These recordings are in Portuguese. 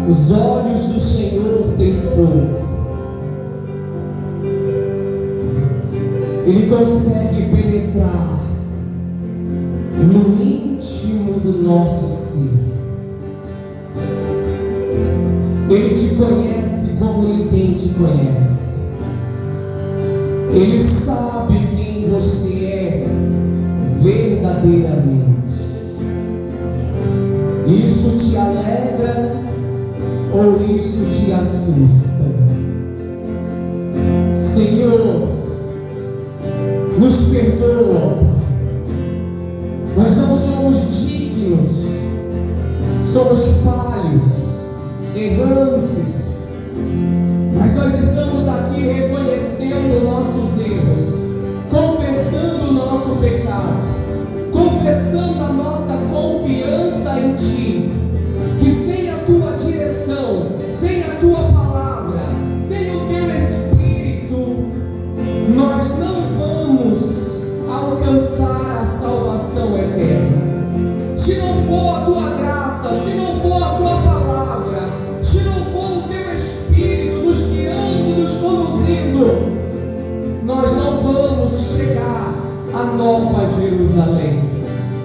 Os olhos do Senhor têm fogo. Ele consegue penetrar no íntimo do nosso ser. Ele te conhece como ninguém te conhece. Ele sabe quem você é verdadeiramente. Isso te alegra ou isso te assusta? Senhor, nos perdoa. Nós não somos dignos, somos falhos, errantes, mas nós estamos aqui reconhecendo nossos erros, confessando o nosso pecado, confessando a nossa confiança em Ti, que sem a Tua direção, sem a Tua palavra, sem o Teu Espírito, nós não vamos alcançar a salvação eterna. Se não for a Tua graça, se não for a Tua palavra, se não for o Teu Espírito nos guiando, nos conduzindo, nós não vamos chegar à Nova Jerusalém.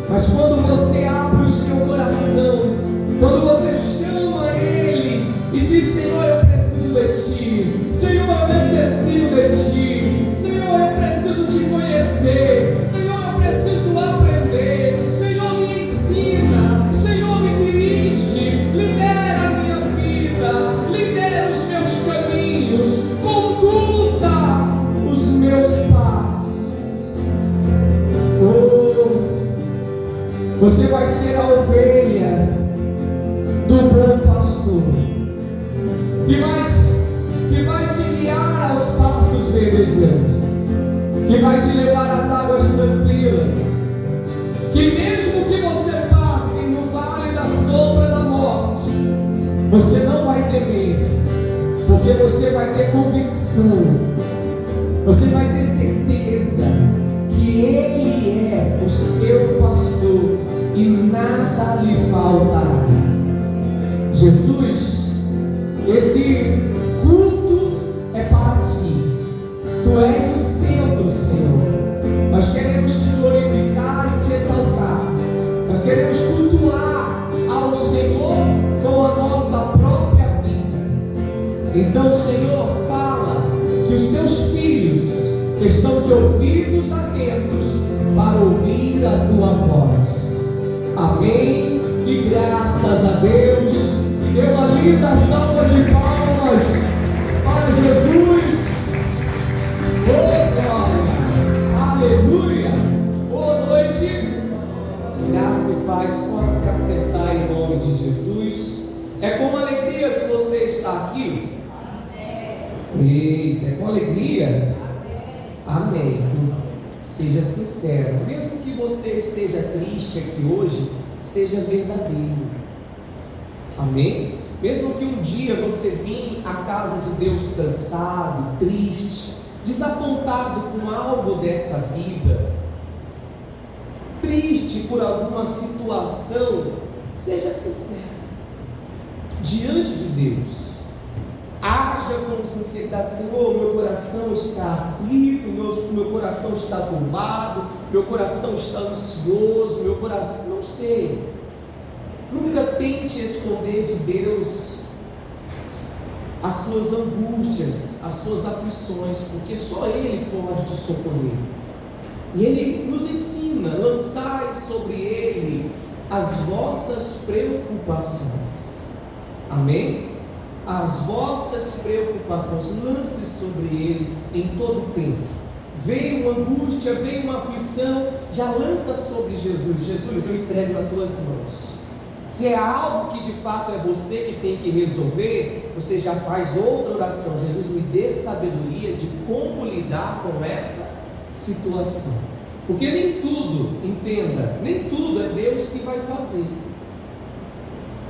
Mas quando você abre o seu coração, quando você chama Ele e diz: Senhor, eu preciso de Ti, Senhor, eu necessito de Ti, Senhor, eu preciso Te conhecer, Senhor, eu preciso aprender, Senhor, me ensina, Senhor, me dirige, lidera a minha vida, lidera os meus caminhos, conduza os meus passos. Você vai ser a ovelha do bom pastor, que vai te guiar aos pastos verdejantes, que vai te levar às águas tranquilas, que mesmo que você passe no vale da sombra da morte, você não vai temer, porque você vai ter convicção, você vai ter certeza que Ele é o seu pastor e nada lhe faltará. Jesus, esse culto é para Ti. Tu és o centro, Senhor. Nós queremos Te glorificar e Te exaltar. Nós queremos cultuar ao Senhor com a nossa própria vida. Então, Senhor, fala que os Teus filhos estão de ouvidos atentos para ouvir a Tua voz. Amém. E graças a Deus. Dê uma linda salva de palmas para Jesus. Oh, glória. Aleluia. Boa noite. Graça e paz. Pode se assentar em nome de Jesus. É com alegria que você está aqui. Eita, é com alegria. Amém. Seja sincero. Mesmo que você esteja triste aqui hoje, seja verdadeiro. Amém? Mesmo que um dia você vinha à casa de Deus cansado, triste, desapontado com algo dessa vida, triste por alguma situação, seja sincero diante de Deus. Haja com sinceridade: Senhor, meu coração está aflito, meu coração está turbado, meu coração está ansioso, meu coração, não sei. Nunca tente esconder de Deus as suas angústias, as suas aflições, porque só Ele pode te socorrer. E Ele nos ensina: lançai sobre Ele as vossas preocupações. Amém? As vossas preocupações, lance sobre Ele em todo o tempo. Veio uma angústia, veio uma aflição, já lança sobre Jesus. Jesus, eu entrego nas Tuas mãos. Se é algo que de fato é você que tem que resolver, você já faz outra oração: Jesus, me dê sabedoria de como lidar com essa situação. Porque nem tudo, entenda, nem tudo é Deus que vai fazer.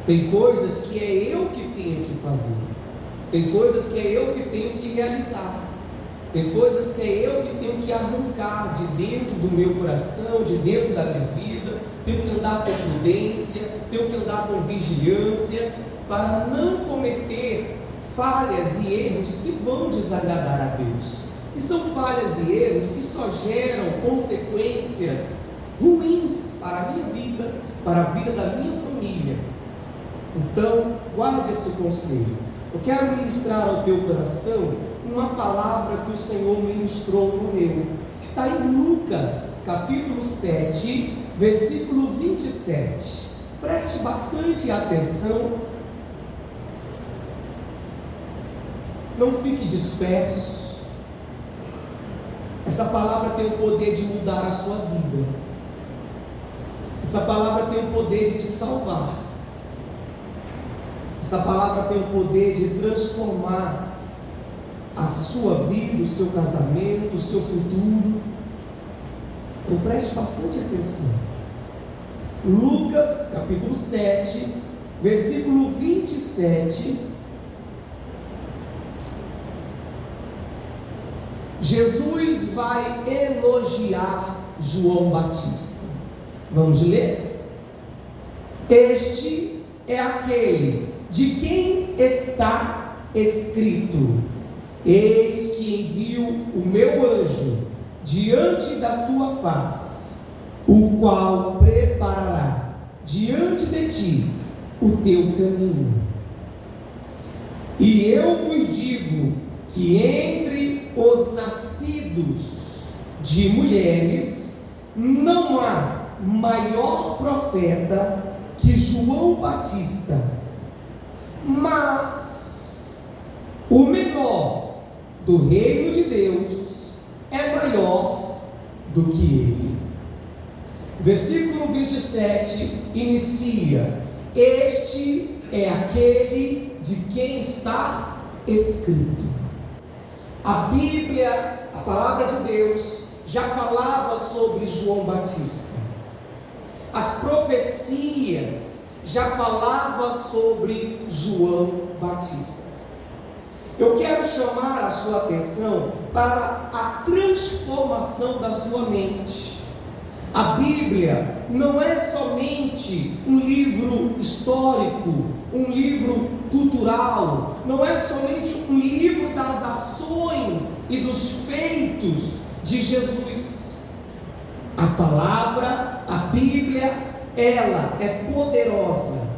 Tem coisas que é eu que tenho que fazer, tem coisas que é eu que tenho que realizar, tem coisas que é eu que tenho que arrancar de dentro do meu coração, de dentro da minha vida. Tenho que andar com prudência, tenho que andar com vigilância, para não cometer falhas e erros que vão desagradar a Deus. E são falhas e erros que só geram consequências ruins para a minha vida, para a vida da minha família. Então, guarde esse conselho. Eu quero ministrar ao teu coração uma palavra que o Senhor ministrou no meu. Está em Lucas, capítulo 7, versículo 27. Preste bastante atenção. Não fique disperso. Essa palavra tem o poder de mudar a sua vida. Essa palavra tem o poder de te salvar. Essa palavra tem o poder de transformar a sua vida, o seu casamento, o seu futuro. Então preste bastante atenção. Lucas, capítulo 7, versículo 27. Jesus vai elogiar João Batista. Vamos ler? Este é aquele de quem está escrito: eis que envio o meu anjo diante da tua face, o qual preparará diante de ti o teu caminho. E eu vos digo que entre os nascidos de mulheres não há maior profeta que João Batista, mas o menor do reino de Deus é maior do que ele. Versículo 27 inicia: este é aquele de quem está escrito. A Bíblia, a palavra de Deus, já falava sobre João Batista. As profecias já falavam sobre João Batista. Eu quero chamar a sua atenção para a transformação da sua mente. A Bíblia não é somente um livro histórico, um livro cultural, não é somente um livro das ações e dos feitos de Jesus. A palavra, a Bíblia, ela é poderosa,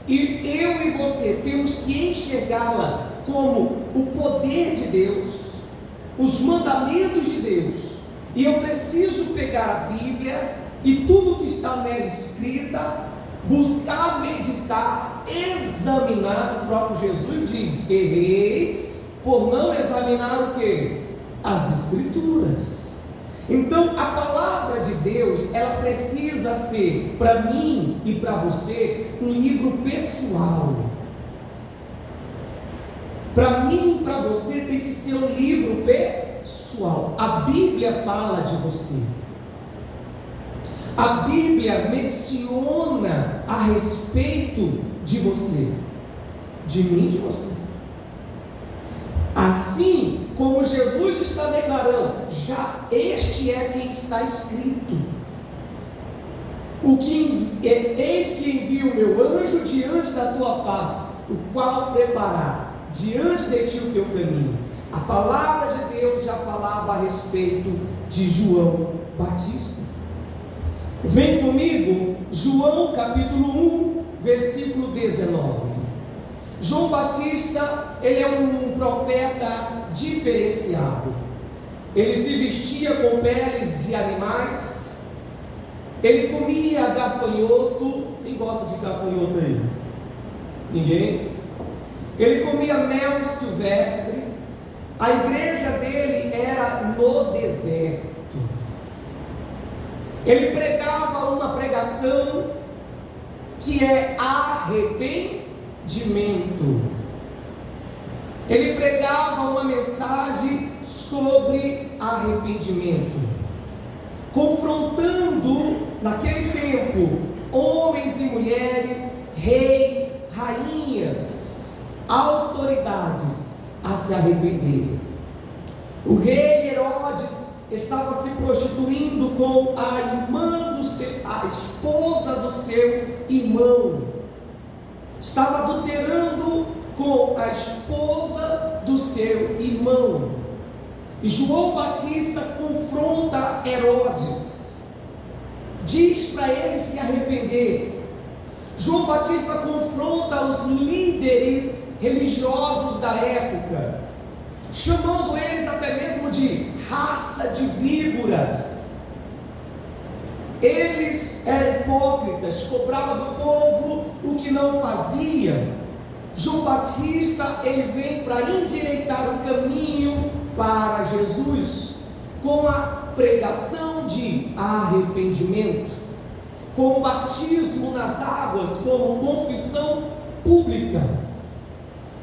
e eu e você temos que enxergá-la como o poder de Deus, os mandamentos de Deus. E eu preciso pegar a Bíblia e tudo que está nela escrita, buscar, meditar, examinar. O próprio Jesus diz: erreis por não examinar o quê? As Escrituras. Então a palavra de Deus, ela precisa ser, para mim e para você, um livro pessoal. Para mim e para você tem que ser um livro pessoal. A Bíblia fala de você. A Bíblia menciona a respeito de você, de mim e de você. Assim como Jesus está declarando, já este é quem está escrito. Eis que envio o meu anjo diante da tua face, o qual preparar diante de ti o teu caminho. A palavra de Deus já falava a respeito de João Batista. Vem comigo, João capítulo 1, versículo 19. João Batista, ele é um profeta diferenciado. Ele se vestia com peles de animais, ele comia gafanhoto. Quem gosta de gafanhoto aí? Ninguém? Ele comia mel silvestre. A igreja dele era no deserto. Ele pregava uma pregação que é arrependimento. Ele pregava uma mensagem sobre arrependimento, confrontando naquele tempo homens e mulheres, reis, rainhas, autoridades a se arrependerem. O rei Herodes estava se prostituindo com a esposa do seu irmão. estava adulterando com a esposa do seu irmão. E João Batista confronta Herodes, diz para ele se arrepender. João Batista confronta os líderes religiosos da época, chamando eles até mesmo de raça de víboras. Eles eram hipócritas, cobravam do povo o que não faziam. João Batista, ele vem para endireitar o caminho para Jesus, com a pregação de arrependimento, com o batismo nas águas, como confissão pública.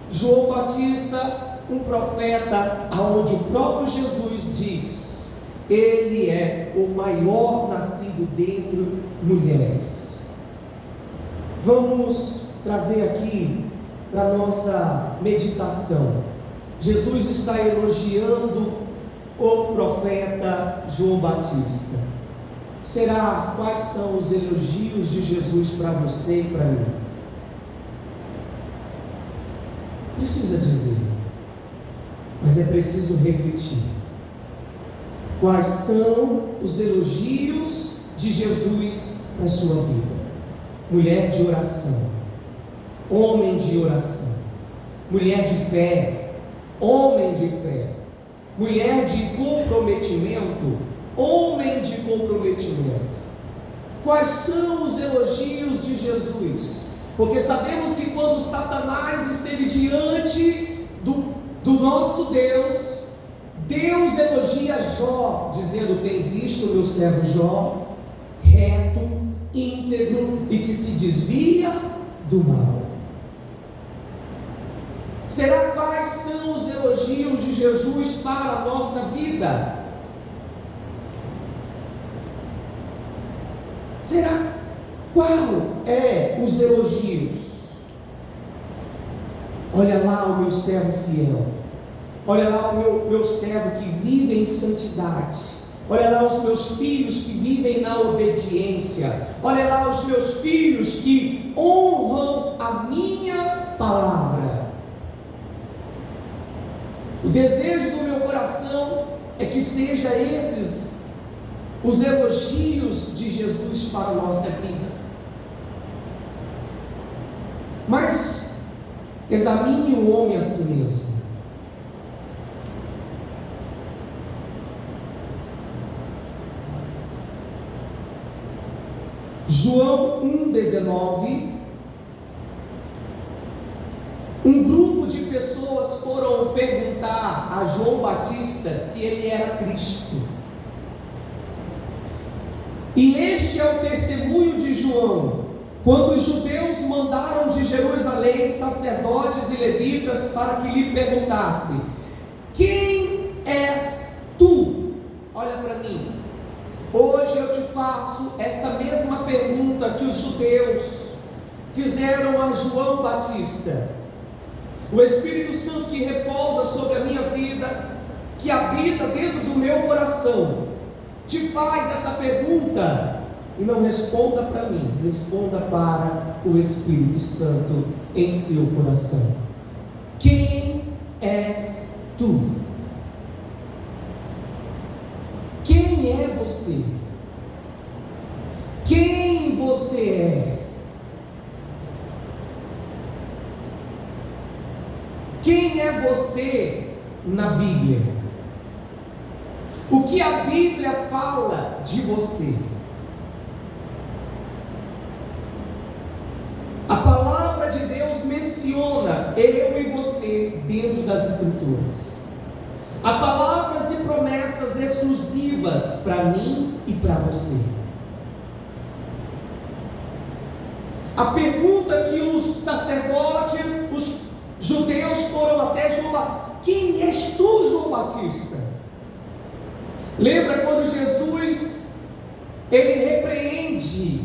João Batista, um profeta, aonde o próprio Jesus diz: ele é o maior nascido dentre mulheres. Vamos trazer aqui para nossa meditação. Jesus está elogiando o profeta João Batista. Será quais são os elogios de Jesus para você e para mim? Precisa dizer, mas é preciso refletir. Quais são os elogios de Jesus para a sua vida? Mulher de oração, homem de oração, mulher de fé, homem de fé, mulher de comprometimento, homem de comprometimento. Quais são os elogios de Jesus? Porque sabemos que quando Satanás esteve diante do nosso Deus, Deus elogia Jó, dizendo: tem visto o meu servo Jó, reto, íntegro e que se desvia do mal. Será quais são os elogios de Jesus para a nossa vida? Será qual é os elogios? Olha lá o meu servo fiel, olha lá o meu servo que vive em santidade, olha lá os meus filhos que vivem na obediência, olha lá os meus filhos que honram a minha palavra. O desejo do meu coração é que sejam esses os elogios de Jesus para a nossa vida. Mas examine o homem a si mesmo. João 1,19. Um grupo de pessoas foram perguntar a João Batista se ele era Cristo. E este é o testemunho de João, quando os judeus mandaram de Jerusalém sacerdotes e levitas para que lhe perguntassem: quem és tu? Olha para mim, hoje eu te faço esta mesma pergunta que os judeus fizeram a João Batista. O Espírito Santo que repousa sobre a minha vida, que habita dentro do meu coração, te faz essa pergunta. E não responda para mim, responda para o Espírito Santo em seu coração. Quem és tu? Quem é você? Quem você é? Quem é você na Bíblia? O que a Bíblia fala de você? A palavra de Deus menciona eu e você dentro das Escrituras. Há palavras e promessas exclusivas para mim e para você. A pergunta que os sacerdotes, os judeus foram até João: quem és tu, João Batista? Lembra quando Jesus ele repreende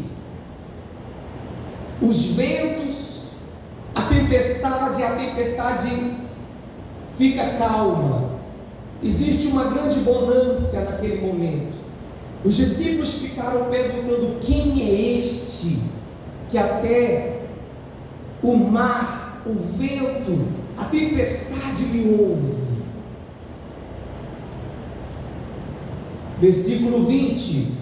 os ventos, a tempestade fica calma, existe uma grande bonança naquele momento. Os discípulos ficaram perguntando: quem é este que até o mar, o vento, a tempestade lhe ouve. Versículo 20: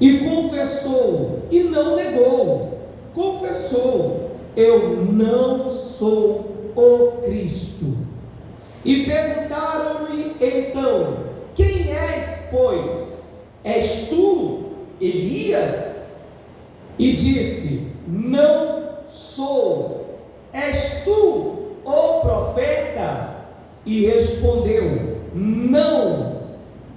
e confessou, e não negou, confessou: eu não sou o Cristo. E perguntaram-lhe então: quem és, pois? És tu Elias? E disse: não sou. És tu o profeta? E respondeu: não.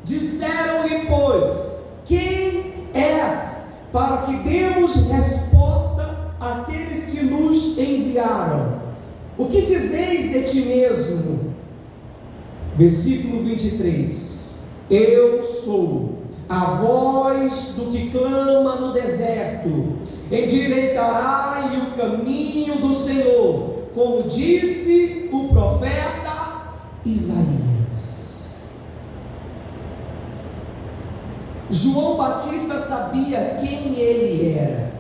Disseram-lhe, pois: quem és, para que demos resposta àqueles que nos enviaram? O que dizeis de ti mesmo? Versículo 23: eu sou a voz do que clama no deserto, endireitai o caminho do Senhor, como disse o profeta Isaías. João Batista sabia quem ele era,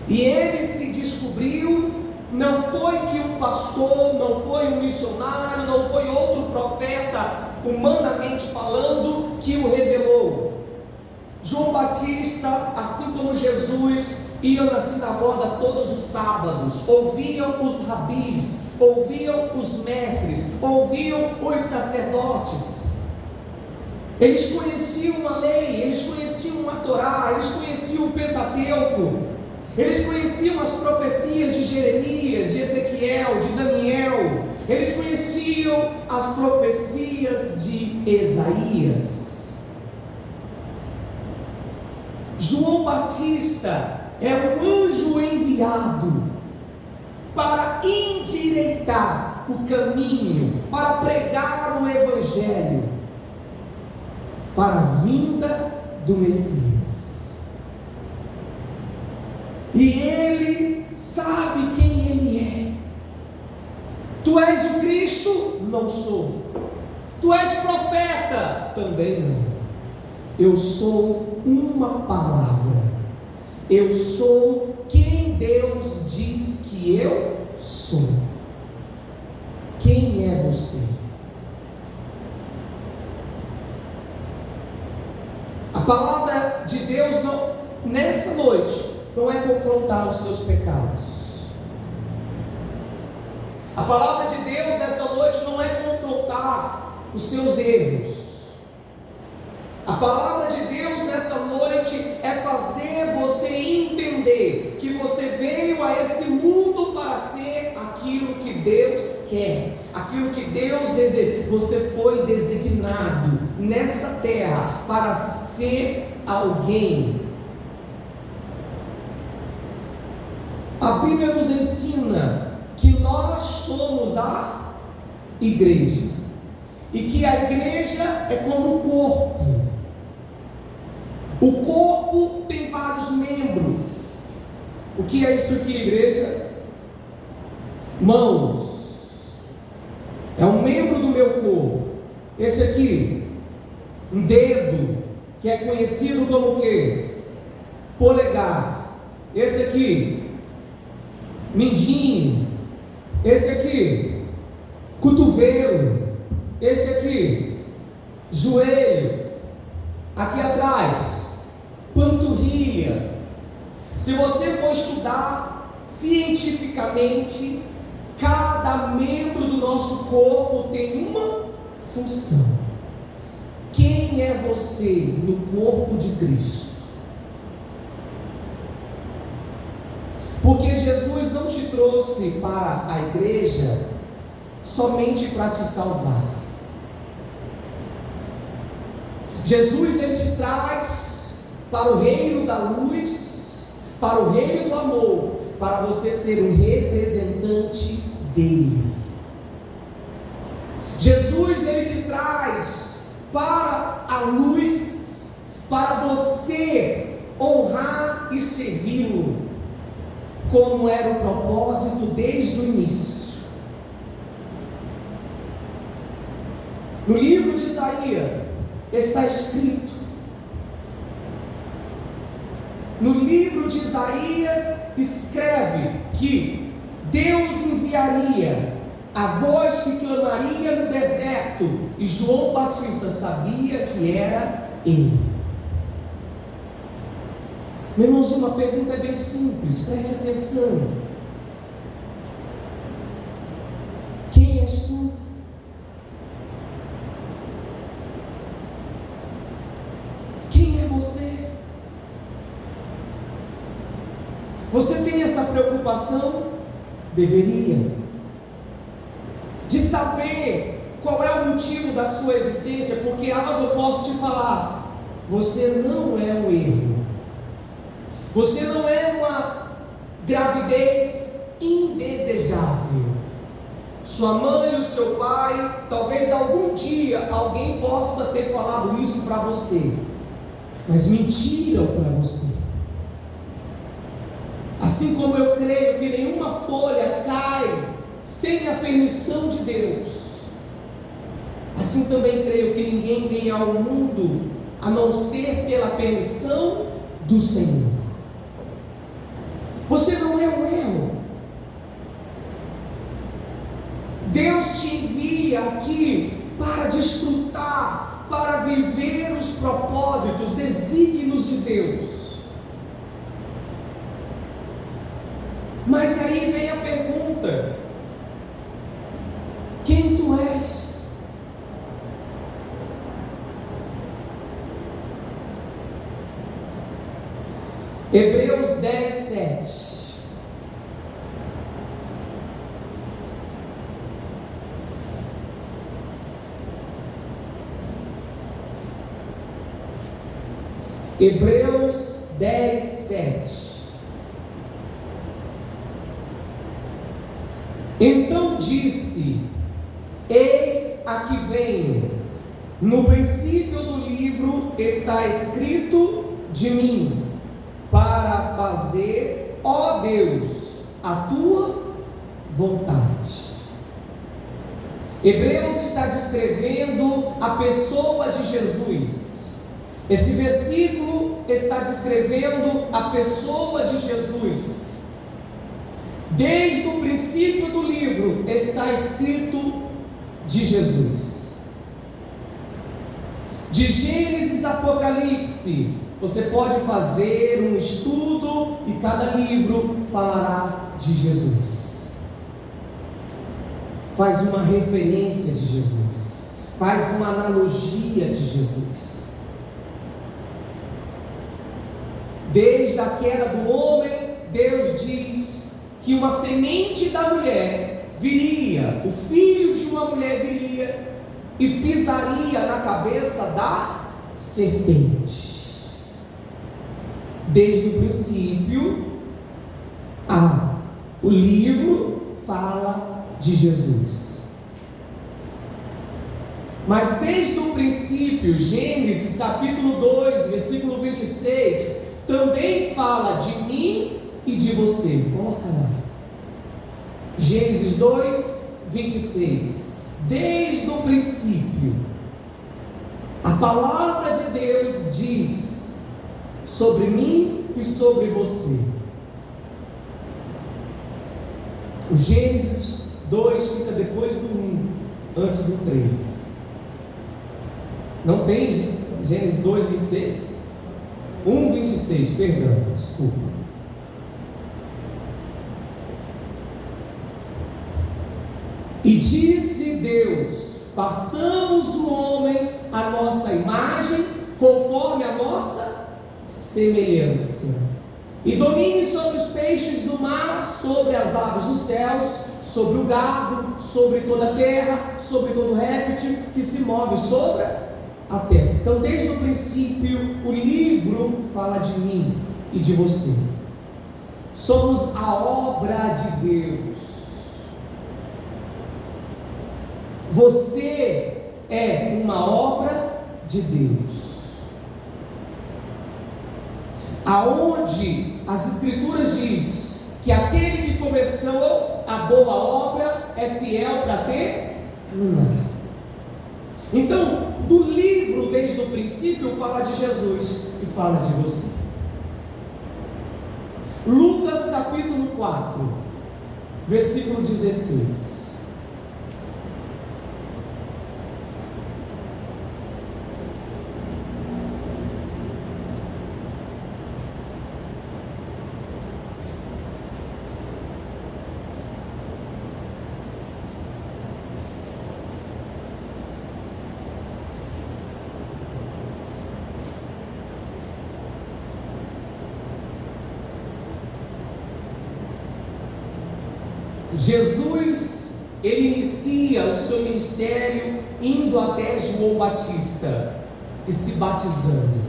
e ele se descobriu. Não foi que um pastor, não foi um missionário, não foi outro profeta, humanamente falando, que o revelou. João Batista, assim como Jesus, ia na sinagoga todos os sábados, ouviam os rabis, ouviam os mestres, ouviam os sacerdotes. Eles conheciam a lei, eles conheciam a Torá, eles conheciam o Pentateuco, eles conheciam as profecias de Jeremias, de Ezequiel, de Daniel, eles conheciam as profecias de Isaías. João Batista é um anjo enviado para endireitar o caminho, para pregar o Evangelho, para a vinda do Messias. E ele sabe quem ele é. Tu és o Cristo? Não sou. Tu és profeta? Também não. Eu sou uma palavra. Eu sou quem Deus diz que eu sou. Quem é você? A palavra de Deus nessa noite não é confrontar os seus pecados. A palavra de Deus nessa noite não é confrontar os seus erros. A palavra de Deus nessa noite é fazer você entender que você veio a esse mundo para ser aquilo que Deus quer, aquilo que Deus deseja. Você foi designado nessa terra para ser alguém. A Bíblia nos ensina que nós somos a igreja, e que a igreja é como um corpo. O corpo tem vários membros. O que é isso aqui, igreja? Mãos é um membro do meu corpo. Esse aqui, um dedo, que é conhecido como o quê? Polegar. Esse aqui, mindinho. Esse aqui, cotovelo. Esse aqui, joelho. Aqui atrás, panturrilha. Se você for estudar cientificamente, cada membro do nosso corpo tem uma função. Quem é você no corpo de Cristo? Porque Jesus não te trouxe para a igreja somente para te salvar. Jesus, ele te traz para o reino da luz, para o reino do amor, para você ser um representante dele. Jesus, ele te traz para a luz, para você honrar e servi-lo, como era o propósito desde o início. No livro de Isaías está escrito, no livro de Isaías escreve que Deus enviaria a voz que clamaria no deserto, e João Batista sabia que era ele. Meu irmãozinho, uma pergunta é bem simples, preste atenção. Quem és tu? Quem é você? Você tem essa preocupação? Deveria. De saber qual é o motivo da sua existência, porque algo eu posso te falar: você não é um erro. Você não é uma gravidez indesejável. Sua mãe e o seu pai, talvez algum dia alguém possa ter falado isso para você, mas mentiram para você. Assim como eu creio que nenhuma folha cai sem a permissão de Deus, assim também creio que ninguém vem ao mundo a não ser pela permissão do Senhor. Você não é um erro. Deus te envia aqui para desfrutar, para viver os propósitos, desígnios de Deus. Mas aí vem a pergunta: quem tu és? Hebreus 10, 7. Hebreus 10, 7. Então disse: eis aqui venho, no princípio do livro está escrito de mim, para fazer, ó Deus, a tua vontade. Hebreus está descrevendo a pessoa de Jesus. Esse versículo está descrevendo a pessoa de Jesus. Desde o princípio do livro está escrito de Jesus. De Gênesis a Apocalipse, você pode fazer um estudo e cada livro falará de Jesus. Faz uma referência de Jesus, faz uma analogia de Jesus. Desde a queda do homem, Deus diz que uma semente da mulher viria, o filho de uma mulher viria e pisaria na cabeça da serpente. Desde o princípio, o livro fala de Jesus. Mas desde o princípio, Gênesis capítulo 2, versículo 26, também fala de mim e de você. Coloca lá. Gênesis 2, 26. Desde o princípio, a palavra de Deus diz sobre mim e sobre você. O Gênesis 2 fica depois do 1, antes do 3. Não tem Gênesis 2, 26? 1, 26, perdão, desculpa. E disse Deus: façamos o homem a nossa imagem, conforme a nossa semelhança, e domine sobre os peixes do mar, sobre as aves dos céus, sobre o gado, sobre toda a terra, sobre todo réptil que se move sobre a terra. Então, desde o princípio, o livro fala de mim e de você. Somos a obra de Deus. Você é uma obra de Deus. Aonde as Escrituras diz que aquele que começou a boa obra é fiel para terminar. Então, do livro desde o princípio fala de Jesus e fala de você. Lucas capítulo 4. versículo 16. Jesus, ele inicia o seu ministério indo até João Batista e se batizando.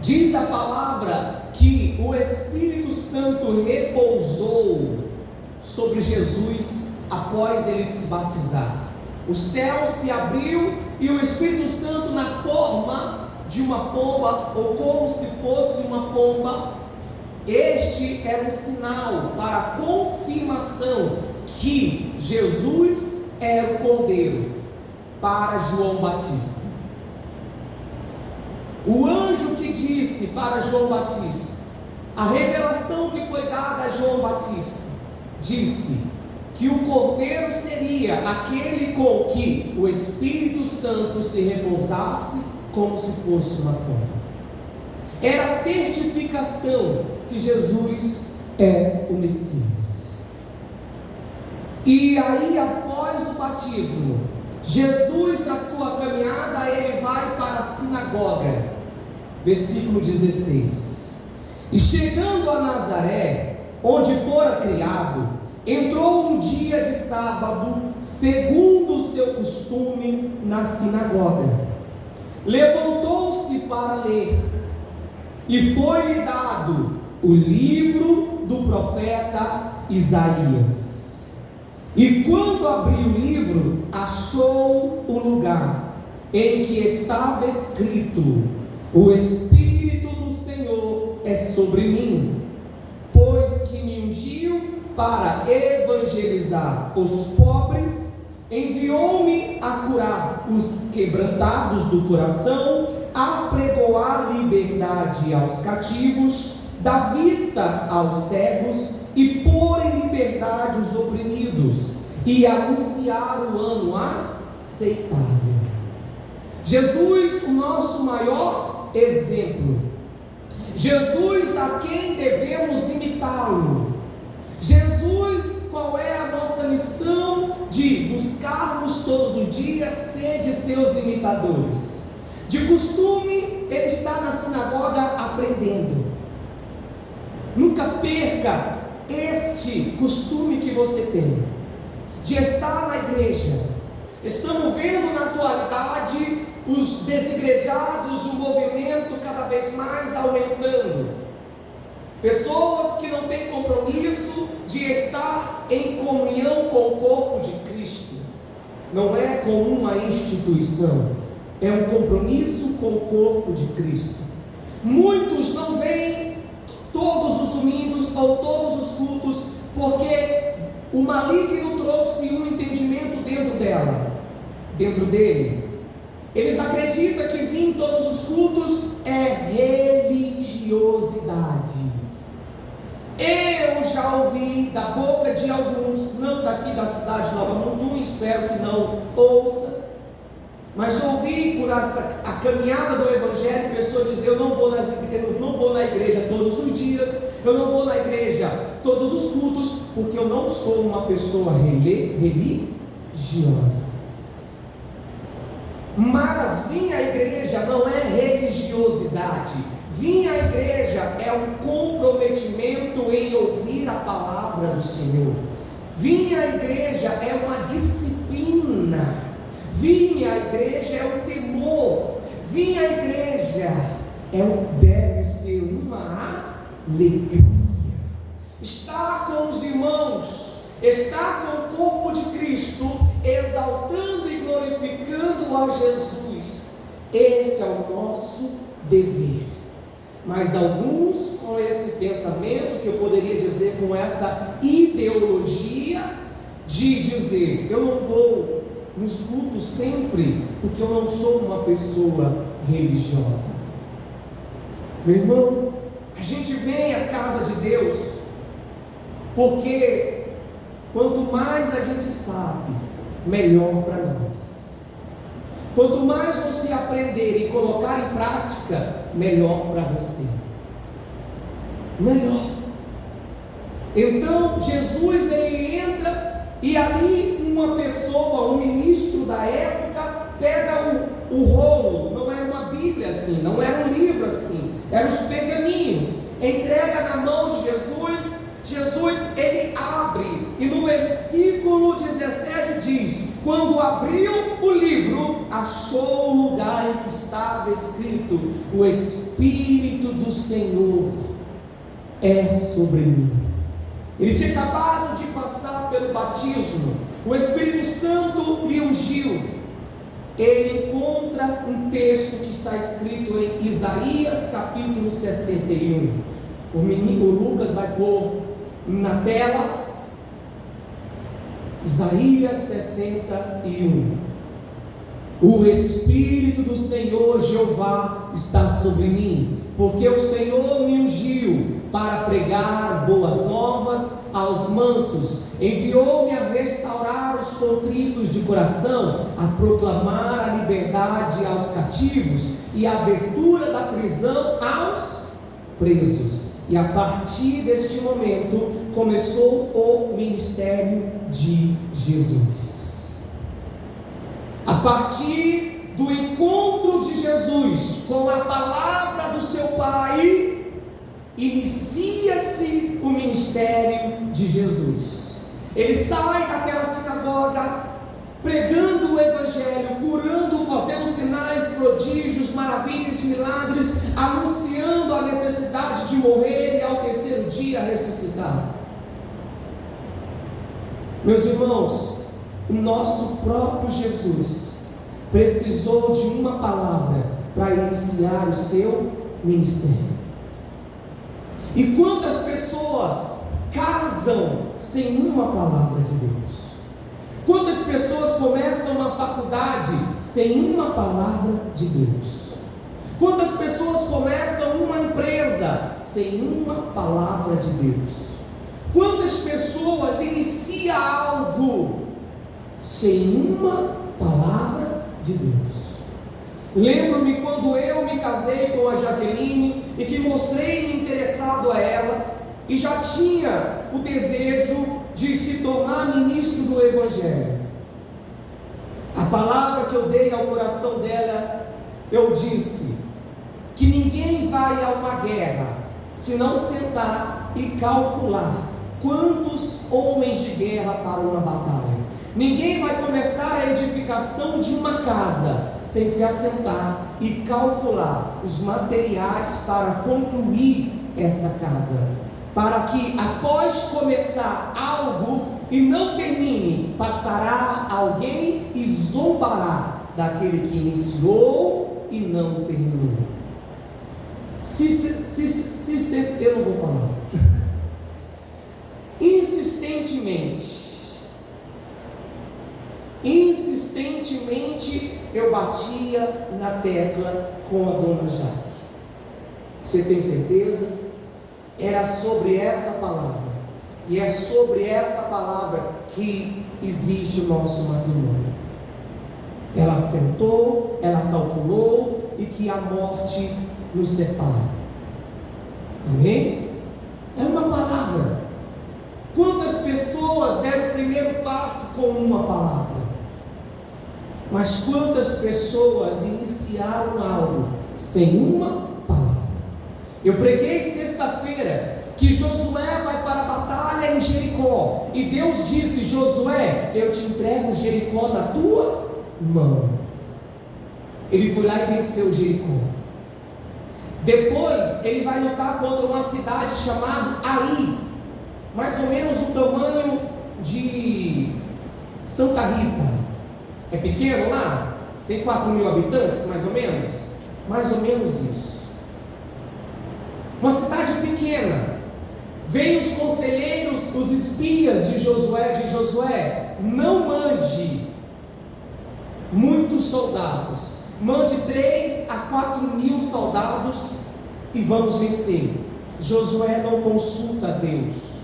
Diz a palavra que o Espírito Santo repousou sobre Jesus após ele se batizar. O céu se abriu e o Espírito Santo, na forma de uma pomba, ou como se fosse uma pomba, este era um sinal para a confirmação que Jesus era o Cordeiro para João Batista. O anjo que disse para João Batista, a revelação que foi dada a João Batista, disse que o Cordeiro seria aquele com que o Espírito Santo se repousasse como se fosse uma pomba. Era a testificação que Jesus é o Messias. E aí, após o batismo, Jesus, na sua caminhada, ele vai para a sinagoga. Versículo 16. E chegando a Nazaré, onde fora criado, entrou um dia de sábado, segundo o seu costume, na sinagoga. Levantou-se para ler, e foi-lhe dado o livro do profeta Isaías. E quando abriu o livro, achou o lugar em que estava escrito: o Espírito do Senhor é sobre mim, pois que me ungiu para evangelizar os pobres, enviou-me a curar os quebrantados do coração, a pregoar liberdade aos cativos, dar vista aos cegos e pôr em liberdade os oprimidos, e anunciar o ano aceitável. Jesus, o nosso maior exemplo. Jesus, a quem devemos imitá-lo. Jesus, qual é a nossa missão? De buscarmos todos os dias ser de seus imitadores. De costume, ele está na sinagoga aprendendo. Nunca perca este costume que você tem, de estar na igreja. Estamos vendo na atualidade os desigrejados, o movimento cada vez mais aumentando. Pessoas que não têm compromisso de estar em comunhão com o corpo de Cristo. Não é com uma instituição, é um compromisso com o corpo de Cristo. Muitos não vêm todos os domingos ou todos os cultos, porque o maligno trouxe um entendimento dentro dele. Eles acreditam que vir em todos os cultos é religiosidade. Eu já ouvi da boca de alguns, não daqui da cidade de Nova Mutum, espero que não ouça, mas já ouvi por a caminhada do Evangelho, pessoas dizer: eu não vou na igreja todos os dias, eu não vou na igreja todos os cultos, porque eu não sou uma pessoa religiosa. Mas vir à igreja não é religiosidade. Vir à igreja é um comprometimento em ouvir a palavra do Senhor. Vir à igreja é uma disciplina. Vir à igreja é um temor. Vir à igreja deve ser uma alegria. Estar com os irmãos, estar com o corpo de Cristo, exaltando e glorificando a Jesus. Esse é o nosso dever. Mas alguns, com esse pensamento, que eu poderia dizer com essa ideologia de dizer: eu não vou nos cultos sempre, porque eu não sou uma pessoa religiosa. Meu irmão, a gente vem à casa de Deus porque quanto mais a gente sabe, melhor para nós. Quanto mais você aprender e colocar em prática, melhor para você. Melhor. Então Jesus, ele entra, e ali uma pessoa, um ministro da época, pega o rolo. Não era uma Bíblia assim, não era um livro assim, eram os pergaminhos, entrega na mão de Jesus. Jesus, ele abre, e no versículo 17 diz: quando abriu o livro, achou o lugar em que estava escrito: o Espírito do Senhor é sobre mim. Ele tinha acabado de passar pelo batismo, o Espírito Santo lhe ungiu. Ele encontra um texto que está escrito em Isaías capítulo 61. O Lucas vai pôr na tela. Isaías 61. O Espírito do Senhor Jeová está sobre mim, porque o Senhor me ungiu para pregar boas novas aos mansos, enviou-me a restaurar os contritos de coração, a proclamar a liberdade aos cativos e a abertura da prisão aos presos. E a partir deste momento começou o ministério de Jesus. A partir do encontro de Jesus com a palavra do seu Pai, inicia-se o ministério de Jesus. Ele sai daquela sinagoga pregando o Evangelho, curando, fazendo sinais, prodígios, maravilhas, milagres, anunciando a necessidade de morrer e ao terceiro dia ressuscitar. Meus irmãos, o nosso próprio Jesus precisou de uma palavra para iniciar o seu ministério. E quantas pessoas casam sem uma palavra de Deus? Quantas pessoas começam uma faculdade sem uma palavra de Deus? Quantas pessoas começam uma empresa sem uma palavra de Deus? Quantas pessoas iniciam algo sem uma palavra de Deus? Lembro-me quando eu me casei com a Jaqueline e que mostrei-me interessado a ela e já tinha o desejo de se tornar ministro do Evangelho. A palavra que eu dei ao coração dela, eu disse que ninguém vai a uma guerra se não sentar e calcular quantos homens de guerra para uma batalha. Ninguém vai começar a edificação de uma casa sem se assentar e calcular os materiais para concluir essa casa, para que após começar algo e não termine, passará alguém e zombará daquele que iniciou e não terminou. Eu não vou falar. Insistentemente eu batia na tecla com a dona Jaque. Você tem certeza? Era sobre essa palavra, e é sobre essa palavra que existe o nosso matrimônio. Ela sentou, ela calculou, e que a morte nos separe. Amém? É uma palavra. Quantas pessoas deram o primeiro passo com uma palavra? Mas quantas pessoas iniciaram algo sem uma palavra? Eu preguei sexta-feira que Josué vai para a batalha em Jericó, e Deus disse: Josué, eu te entrego Jericó na tua mão. Ele foi lá e venceu Jericó. Depois ele vai lutar contra uma cidade chamada Ai, mais ou menos do tamanho de Santa Rita. É pequeno lá? Tem 4.000 habitantes, mais ou menos? Mais ou menos isso. Uma cidade pequena. Vêm os conselheiros, os espias de Josué, não mande muitos soldados, mande 3 a 4.000 soldados e vamos vencer. Josué não consulta a Deus.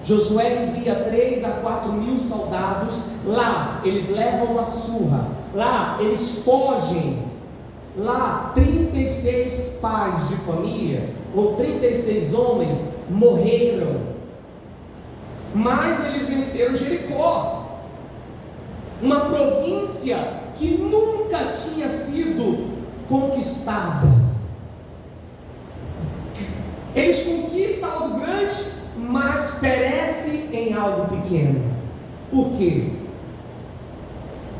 Josué envia 3 a 4 mil soldados. Lá eles levam uma surra, lá eles fogem. Lá 36 pais de família, ou 36 homens morreram, mas eles venceram Jericó, uma província que nunca tinha sido conquistada. Eles conquistam algo grande, mas perecem em algo pequeno. Por quê?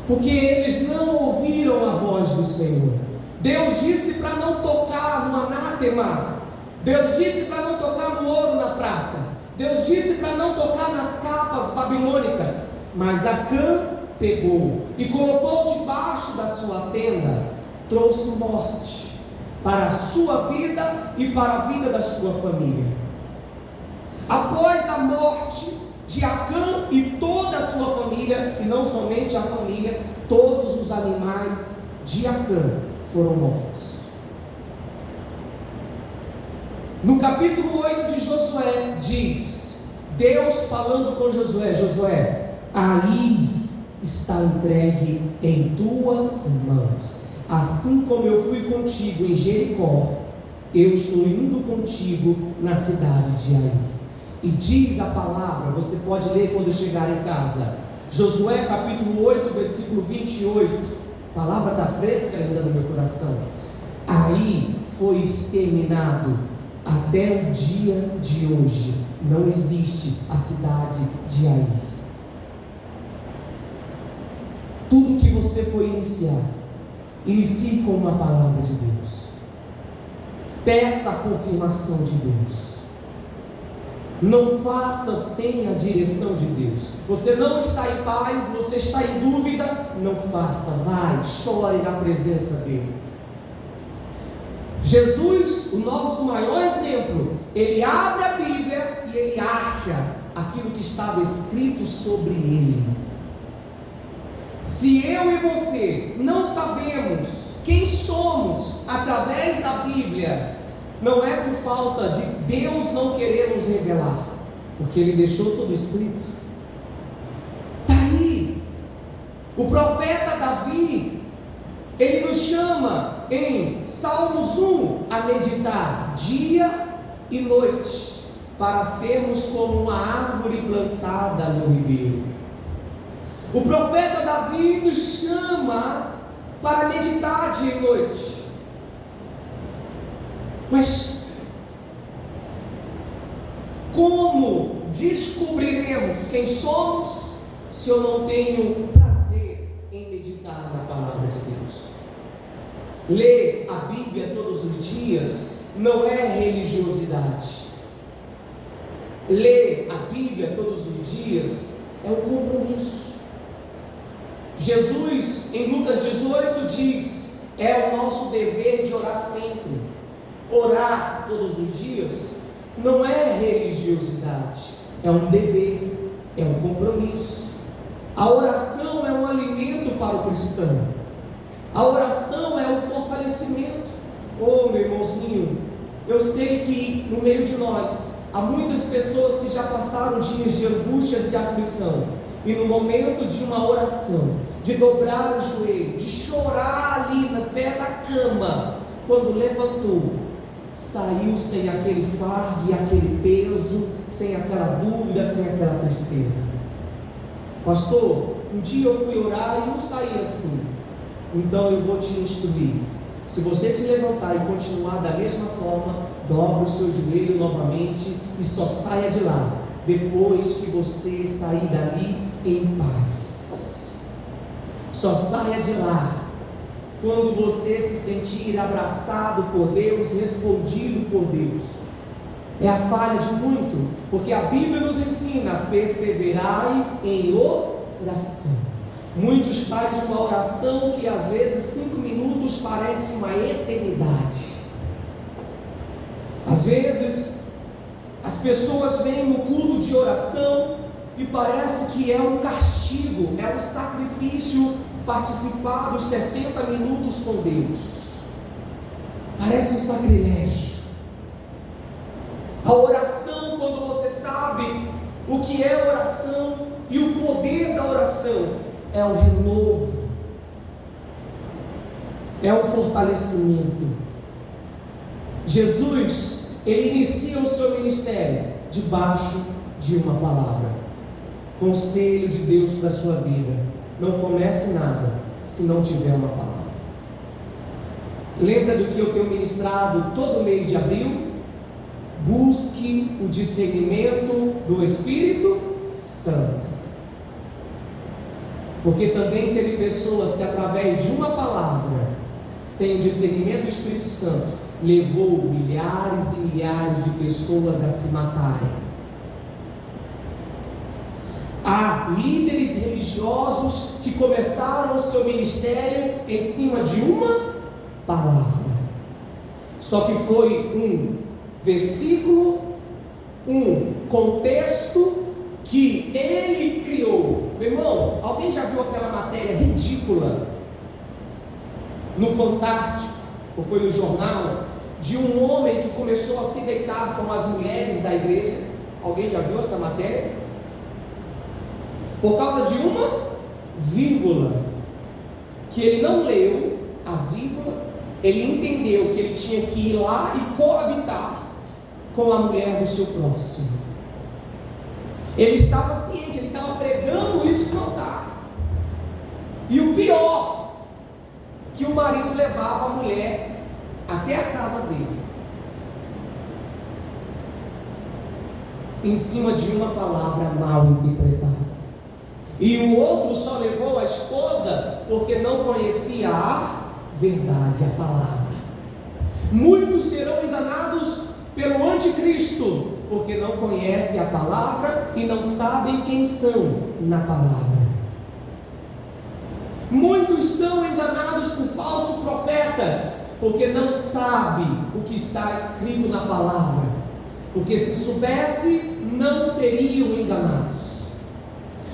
Porque eles não ouviram a voz do Senhor. Deus disse para não tocar no anátema. Deus disse para não tocar no ouro, na prata. Deus disse para não tocar nas capas babilônicas. Mas Acã pegou e colocou debaixo da sua tenda. Trouxe morte para a sua vida e para a vida da sua família. Após a morte de Acã e toda a sua família, e não somente a família, todos os animais de Acã foram mortos. No capítulo 8 de Josué diz, Deus falando com Josué: Josué, aí está entregue em tuas mãos. Assim como eu fui contigo em Jericó, eu estou indo contigo na cidade de Ai. E diz a palavra, você pode ler quando chegar em casa, Josué capítulo 8, versículo 28. A palavra está fresca ainda no meu coração. Aí foi exterminado até o dia de hoje. Não existe a cidade de Ai. Tudo que você for iniciar, inicie com uma palavra de Deus. Peça a confirmação de Deus. Não faça sem a direção de Deus. Você não está em paz, você está em dúvida, não faça, vai, chore na presença dele. Jesus, o nosso maior exemplo, ele abre a Bíblia e ele acha aquilo que estava escrito sobre ele. Se eu e você não sabemos quem somos através da Bíblia, não é por falta de Deus não querer nos revelar, porque Ele deixou tudo escrito. Está aí. O profeta Davi, ele nos chama em Salmos 1 a meditar dia e noite, para sermos como uma árvore plantada no ribeiro. O profeta Davi nos chama para meditar dia e noite. Mas como descobriremos quem somos se eu não tenho prazer em meditar na palavra de Deus? Ler a Bíblia todos os dias não é religiosidade. Ler a Bíblia todos os dias é um compromisso. Jesus, em Lucas 18, diz: é o nosso dever de orar sempre. Orar todos os dias não é religiosidade, é um dever, é um compromisso. A oração é um alimento para o cristão. A oração é o fortalecimento. Oh, meu irmãozinho, eu sei que no meio de nós há muitas pessoas que já passaram dias de angústias e aflição, e no momento de uma oração, de dobrar o joelho, de chorar ali no pé da cama, quando levantou, saiu sem aquele fardo e aquele peso, sem aquela dúvida, sem aquela tristeza. Pastor, um dia eu fui orar e não saí assim. Então eu vou te instruir. Se você se levantar e continuar da mesma forma, dobre o seu joelho novamente e só saia de lá depois que você sair dali em paz. Só saia de lá quando você se sentir abraçado por Deus, respondido por Deus. É a falha de muito, porque a Bíblia nos ensina: perseverai em oração. Muitos fazem uma oração que às vezes 5 minutos parece uma eternidade. Às vezes as pessoas vêm no culto de oração e parece que é um castigo, é um sacrifício participar dos 60 minutos com Deus. Parece um sacrilégio. A oração, quando você sabe O que é oração e o poder da oração é o renovo, é o fortalecimento. Jesus, ele inicia o seu ministério debaixo de uma palavra. Conselho de Deus para a sua vida: não comece nada se não tiver uma palavra. Lembra do que eu tenho ministrado todo mês de abril? Busque o discernimento do Espírito Santo. Porque também teve pessoas que, através de uma palavra, sem o discernimento do Espírito Santo, levou milhares e milhares de pessoas a se matarem. Há líderes religiosos que começaram o seu ministério em cima de uma palavra. Só que foi um versículo, um contexto que ele criou. Meu irmão, alguém já viu aquela matéria ridícula no Fantástico, ou foi no jornal, de um homem que começou a se deitar com as mulheres da igreja? Alguém já viu essa matéria? Por causa de uma vírgula que ele não leu, a vírgula, ele entendeu que ele tinha que ir lá e coabitar com a mulher do seu próximo. Ele estava ciente, ele estava pregando isso no altar. E o pior, que o marido levava a mulher até a casa dele, em cima de uma palavra mal interpretada. E o outro só levou a esposa porque não conhecia a verdade, a palavra. Muitos serão enganados pelo anticristo, porque não conhecem a palavra e não sabem quem são na palavra. Muitos são enganados por falsos profetas, porque não sabem o que está escrito na palavra, porque se soubesse, não seriam enganados.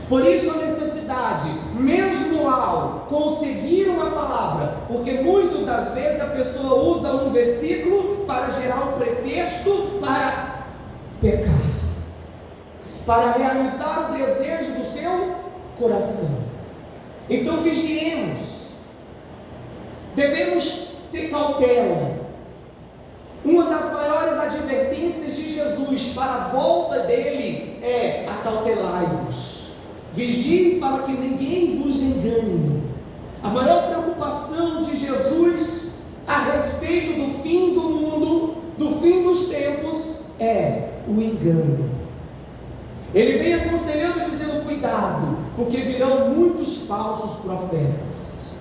Por isso a necessidade, mesmo ao conseguir uma palavra, porque muitas das vezes a pessoa usa um versículo para gerar um pretexto para pecar, para realizar o desejo do seu coração. Então vigiemos, devemos ter cautela. Uma das maiores advertências de Jesus para a volta dele é: acautelai-vos, vigie para que ninguém vos engane. A maior preocupação de Jesus a respeito do fim do mundo, do fim dos tempos, é o engano. Ele vem aconselhando, dizendo: cuidado, porque virão muitos falsos profetas,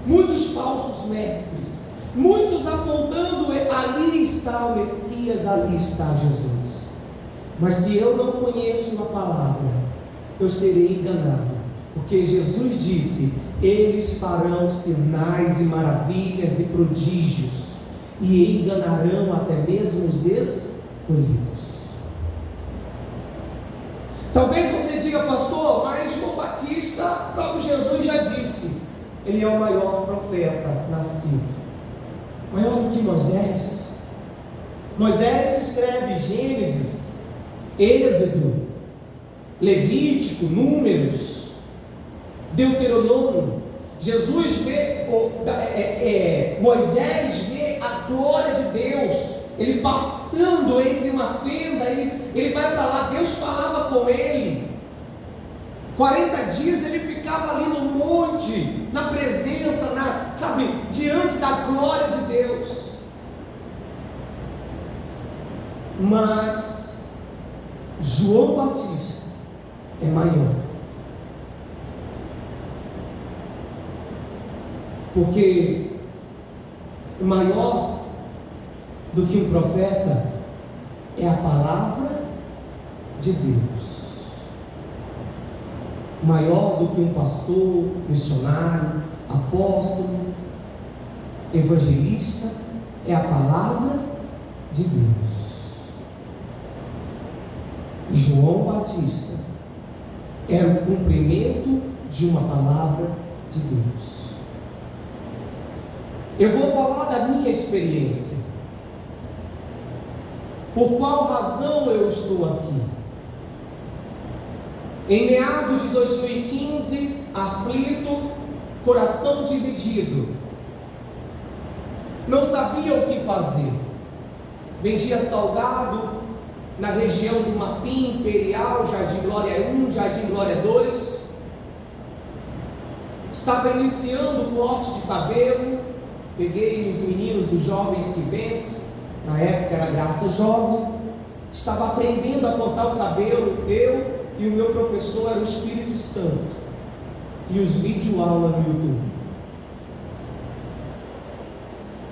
muitos falsos mestres, muitos apontando: ali está o Messias, ali está Jesus. Mas se eu não conheço a palavra, eu serei enganado, porque Jesus disse: eles farão sinais e maravilhas e prodígios, e enganarão até mesmo os escolhidos. Talvez você diga: pastor, mas João Batista, próprio Jesus já disse, ele é o maior profeta nascido, maior do que Moisés. Moisés escreve Gênesis, Êxodo, Levítico, Números, Deuteronômio. Jesus vê, Moisés vê a glória de Deus, ele passando entre uma fenda, ele vai para lá, Deus falava com ele, 40 dias ele ficava ali no monte, na presença, diante da glória de Deus. Mas João Batista é maior, porque maior do que um profeta é a palavra de Deus. Maior do que um pastor, missionário, apóstolo, evangelista é a palavra de Deus. João Batista era o cumprimento de uma palavra de Deus. Eu vou falar da minha experiência. Por qual razão eu estou aqui? Em meados de 2015, aflito, coração dividido, não sabia o que fazer. Vendia salgado na região do Mapim, Imperial, Jardim Glória 1, Jardim Glória 2. Estava iniciando o corte de cabelo. Peguei os meninos dos Jovens que Vence, na época era Graça Jovem. Estava aprendendo a cortar o cabelo, eu e o meu professor era o Espírito Santo, e os videoaulas no YouTube.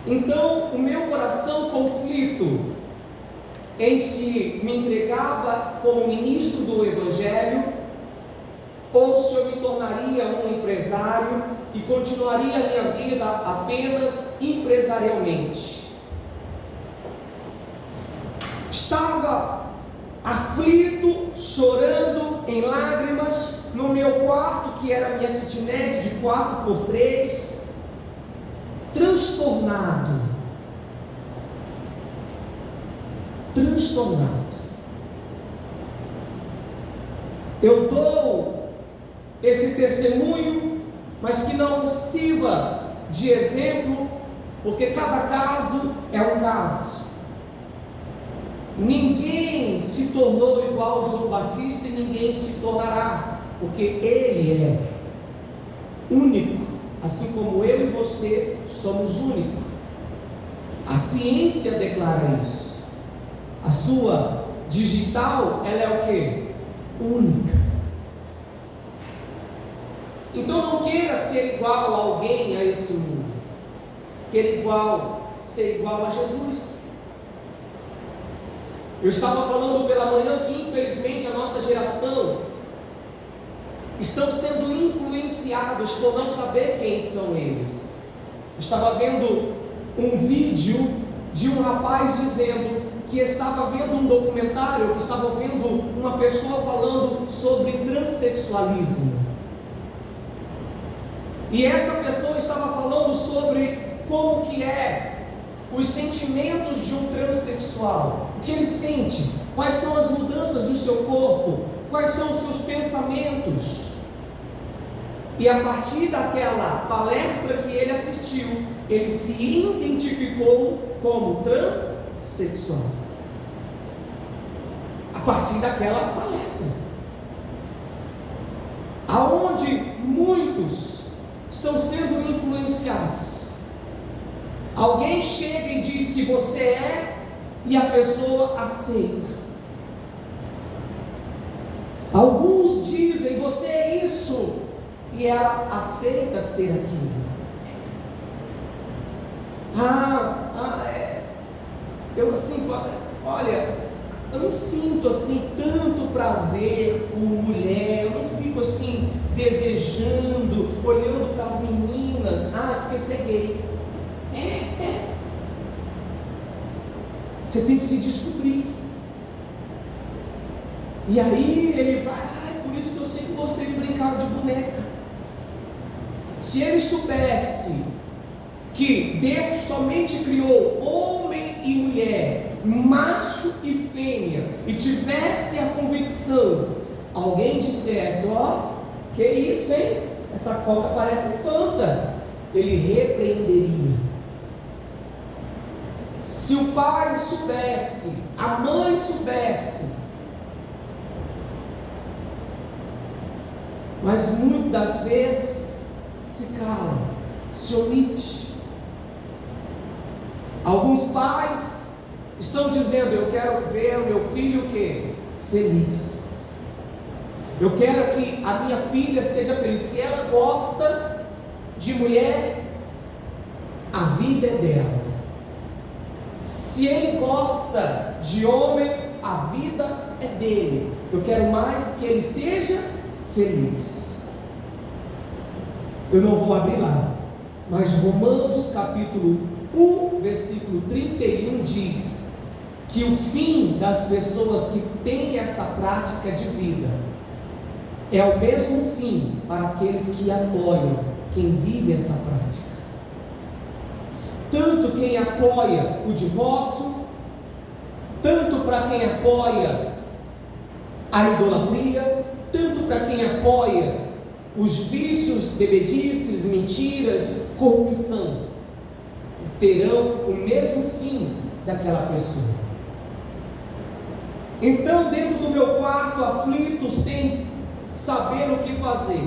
Então o meu coração conflito em se me entregava como ministro do Evangelho, ou se eu me tornaria um empresário e continuaria a minha vida apenas empresarialmente. Estava aflito, chorando em lágrimas, no meu quarto, que era a minha kitnet de 4x3, transtornado. Eu dou esse testemunho, mas que não sirva de exemplo, porque cada caso é um caso. Ninguém se tornou igual João Batista e ninguém se tornará, porque ele é único, assim como eu e você somos únicos. A ciência declara isso. A sua digital, ela é o quê? Única. Então não queira ser igual a alguém a esse mundo. Queira ser igual a Jesus. Eu estava falando pela manhã que infelizmente a nossa geração estão sendo influenciados por não saber quem são eles. Eu estava vendo um vídeo de um rapaz dizendo que estava vendo um documentário, que estava vendo uma pessoa falando sobre transexualismo. E essa pessoa estava falando sobre como que é os sentimentos de um transexual, o que ele sente, quais são as mudanças do seu corpo, quais são os seus pensamentos. E a partir daquela palestra que ele assistiu, ele se identificou como transexual. A partir daquela palestra, aonde muitos estão sendo influenciados. Alguém chega e diz que você é, e a pessoa aceita. Alguns dizem você é isso, e ela aceita ser aquilo. Eu assim, olha, eu não sinto assim tanto prazer por mulher, eu não fico assim desejando, olhando para as meninas, porque você é gay. Você tem que se descobrir. E aí ele vai, por isso que eu sempre gostei de brincar de boneca. Se ele soubesse que Deus somente criou homem e mulher, macho e fêmea, e tivesse a convicção, alguém dissesse, que isso, hein? Essa coca parece Fanta, ele repreenderia. Se o pai soubesse, a mãe soubesse, mas muitas das vezes se cala, se omite. Alguns pais estão dizendo, eu quero ver o meu filho o quê? Feliz. Eu quero que a minha filha seja feliz. Se ela gosta de mulher, a vida é dela. Se ele gosta de homem, a vida é dele. Eu quero mais que ele seja feliz. Eu não vou abrir lá, mas Romanos capítulo 1, versículo 31 diz que o fim das pessoas que têm essa prática de vida é o mesmo fim para aqueles que apoiam quem vive essa prática. Tanto quem apoia o divórcio, tanto para quem apoia a idolatria, tanto tanto para quem apoia os vícios, bebedices, mentiras, corrupção, terão o mesmo fim daquela pessoa. Então, dentro do meu quarto, aflito, sem saber o que fazer,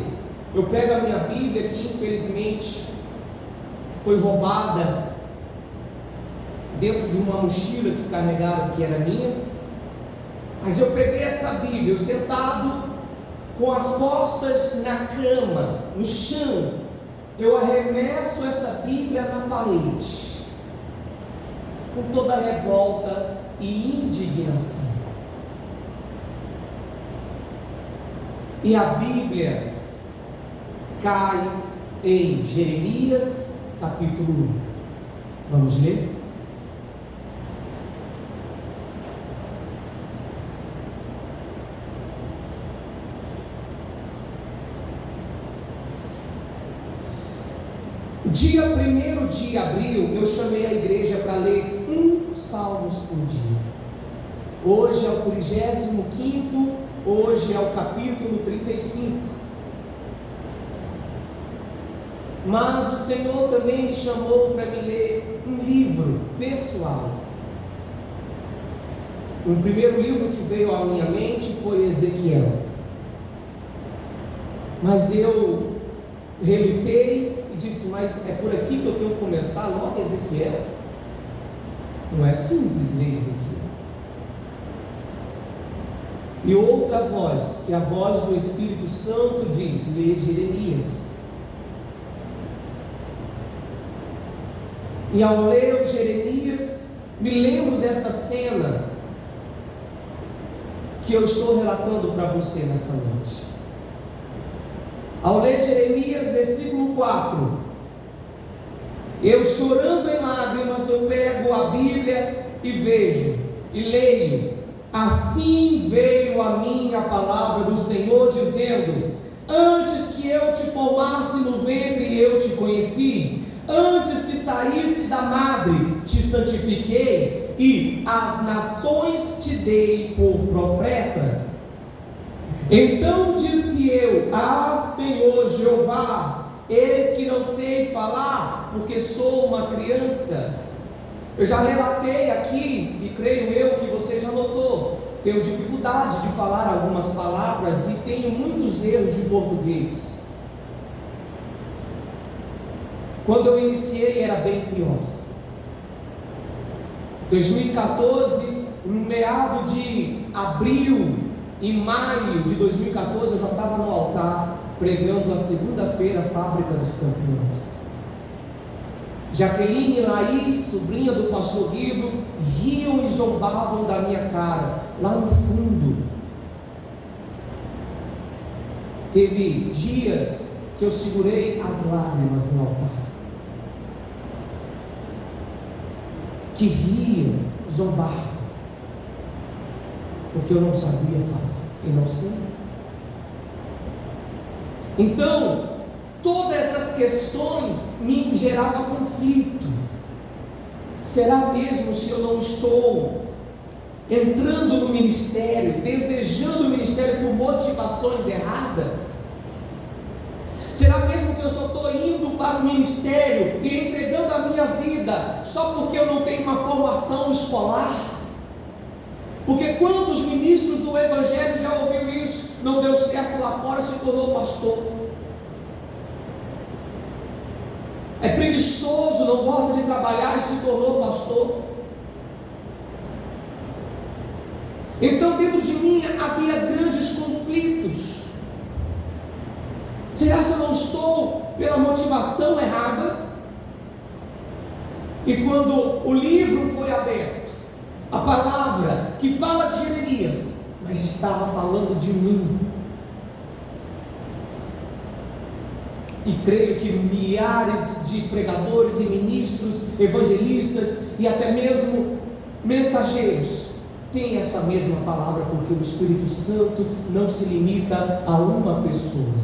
eu pego a minha Bíblia, que infelizmente foi roubada dentro de uma mochila que carregaram, que era minha, mas eu peguei essa Bíblia, eu sentado com as costas na cama, no chão, eu arremesso essa Bíblia na parede, com toda a revolta e indignação. E a Bíblia cai em Jeremias capítulo 1. Vamos ler? Dia 1º de abril, eu chamei a igreja para ler um Salmos por dia. Hoje é o 35º, hoje é o capítulo 35. Mas o Senhor também me chamou para me ler um livro pessoal. O primeiro livro que veio à minha mente foi Ezequiel. Mas eu relutei e disse, mas é por aqui que eu tenho que começar logo Ezequiel? Não é simples ler Ezequiel. E outra voz, que é a voz do Espírito Santo, diz, lê Jeremias. E ao ler o Jeremias, me lembro dessa cena que eu estou relatando para você nessa noite. Ao ler Jeremias, versículo 4, eu chorando em lágrimas, eu pego a Bíblia e vejo, e leio, assim veio a mim a palavra do Senhor, dizendo, antes que eu te formasse no ventre, eu te conheci, antes que saísse da madre, te santifiquei, e as nações te dei por profeta. Então disse eu, Senhor Jeová, eis que não sei falar, porque sou uma criança. Eu já relatei aqui, e creio eu que você já notou, tenho dificuldade de falar algumas palavras e tenho muitos erros de português. Quando eu iniciei era bem pior. 2014, no meado de abril, em maio de 2014, eu já estava no altar pregando a segunda-feira, Fábrica dos Campeões. Jaqueline e Laís, sobrinha do pastor Guido, riam e zombavam da minha cara, lá no fundo. Teve dias que eu segurei as lágrimas no altar, que riam, zombavam, porque eu não sabia falar, e não sei. Então, todas essas questões me geravam conflito. Será mesmo se eu não estou entrando no ministério, desejando o ministério por motivações erradas? Será mesmo que eu só estou indo para o ministério e entregando a minha vida só porque eu não tenho uma formação escolar? Porque quantos ministros do Evangelho já ouviu isso? Não deu certo lá fora, se tornou pastor. É preguiçoso, não gosta de trabalhar e se tornou pastor. Então dentro de mim havia grandes conflitos. Será que eu não estou pela motivação errada? E quando o livro foi aberto, a palavra que fala de Jeremias, mas estava falando de mim. E creio que milhares de pregadores e ministros, evangelistas e até mesmo mensageiros têm essa mesma palavra, porque o Espírito Santo não se limita a uma pessoa.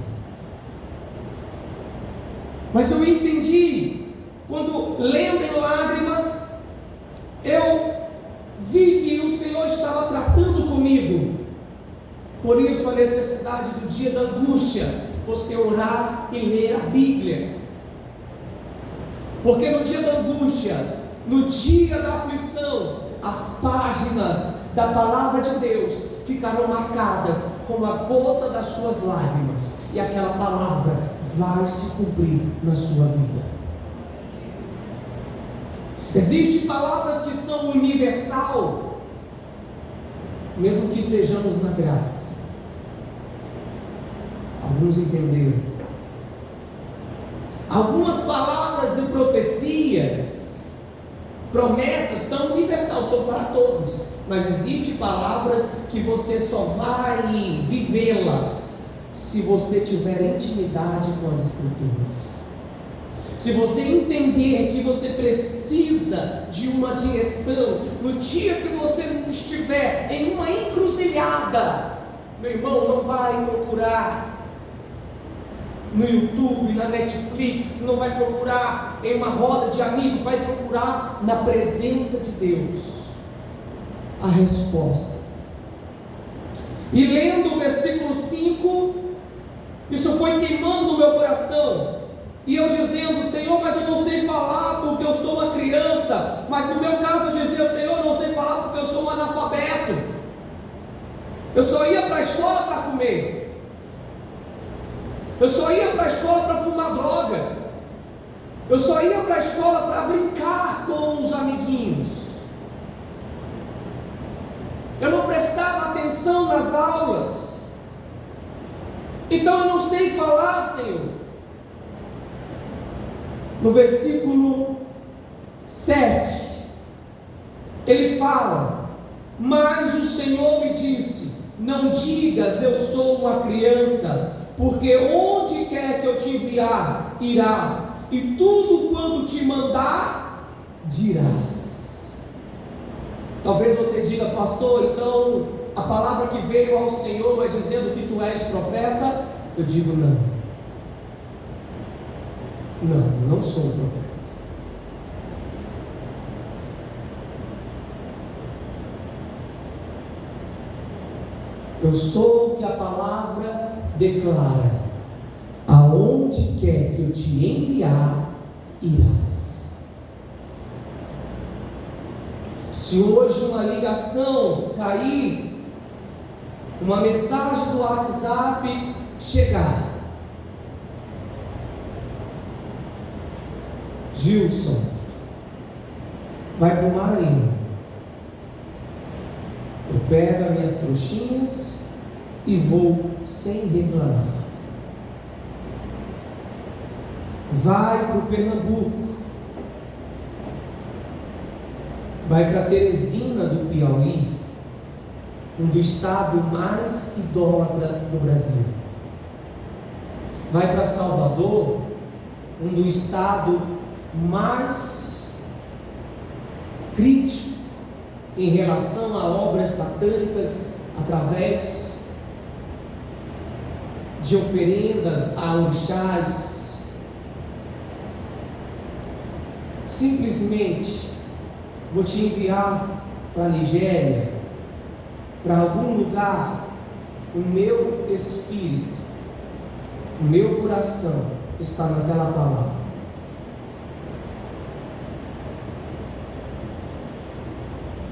Mas eu entendi, quando lendo em lágrimas, eu vi que o Senhor estava tratando comigo Por isso a necessidade do dia da angústia, você orar e ler a Bíblia. Porque no dia da angústia, no dia da aflição, as páginas da palavra de Deus ficarão marcadas com a gota das suas lágrimas, e aquela palavra vai se cumprir na sua vida. Existem palavras que são universal, mesmo que estejamos na graça. Alguns entenderam. Algumas palavras e profecias, promessas são universais, são para todos. Mas existem palavras que você só vai vivê-las se você tiver intimidade com as Escrituras. Se você entender que você precisa de uma direção, no dia que você estiver em uma encruzilhada, meu irmão, não vai procurar no YouTube, na Netflix, não vai procurar em uma roda de amigos, vai procurar na presença de Deus a resposta. E lendo o versículo 5, isso foi queimando no meu coração, e eu dizendo: Senhor, mas eu não sei falar porque eu sou uma criança. Mas no meu caso eu dizia: Senhor, eu não sei falar porque eu sou um analfabeto. Eu só ia para a escola para comer, eu só ia para a escola para fumar droga, eu só ia para a escola para brincar com os amiguinhos, eu não prestava atenção nas aulas. Então eu não sei falar, Senhor. No versículo 7, ele fala: mas o Senhor me disse: não digas eu sou uma criança, porque onde quer que eu te enviar, irás, e tudo quanto te mandar, dirás. Talvez você diga: pastor, então a palavra que veio ao Senhor é dizendo que tu és profeta? Eu digo: não. Não sou um profeta. Eu sou o que a palavra declara: aonde quer que eu te enviar, irás. Se hoje uma ligação cair, uma mensagem do WhatsApp chegar: Gilson, vai para o Maranhão. Eu pego as minhas trouxinhas e vou sem reclamar. Vai para o Pernambuco. Vai para Teresina do Piauí, um do estado mais idólatra do Brasil. Vai para Salvador, um do estado mais crítico em relação a obras satânicas através de oferendas a orixás. Simplesmente vou te enviar para a Nigéria, para algum lugar. O meu espírito, o meu coração está naquela palavra.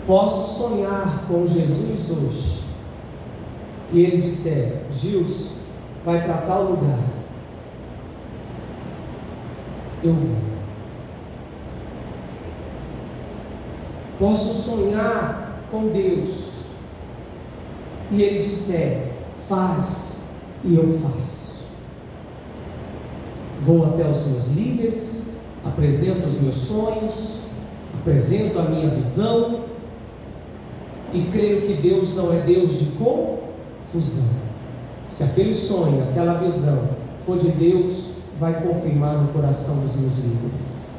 Posso sonhar com Jesus hoje e ele disser: Gilson, vai para tal lugar. Eu vou. Posso sonhar com Deus e ele disser: faz, e eu faço. Vou até os meus líderes, apresento os meus sonhos, apresento a minha visão, e creio que Deus não é Deus de confusão. Se aquele sonho, aquela visão for de Deus, vai confirmar no coração dos meus líderes.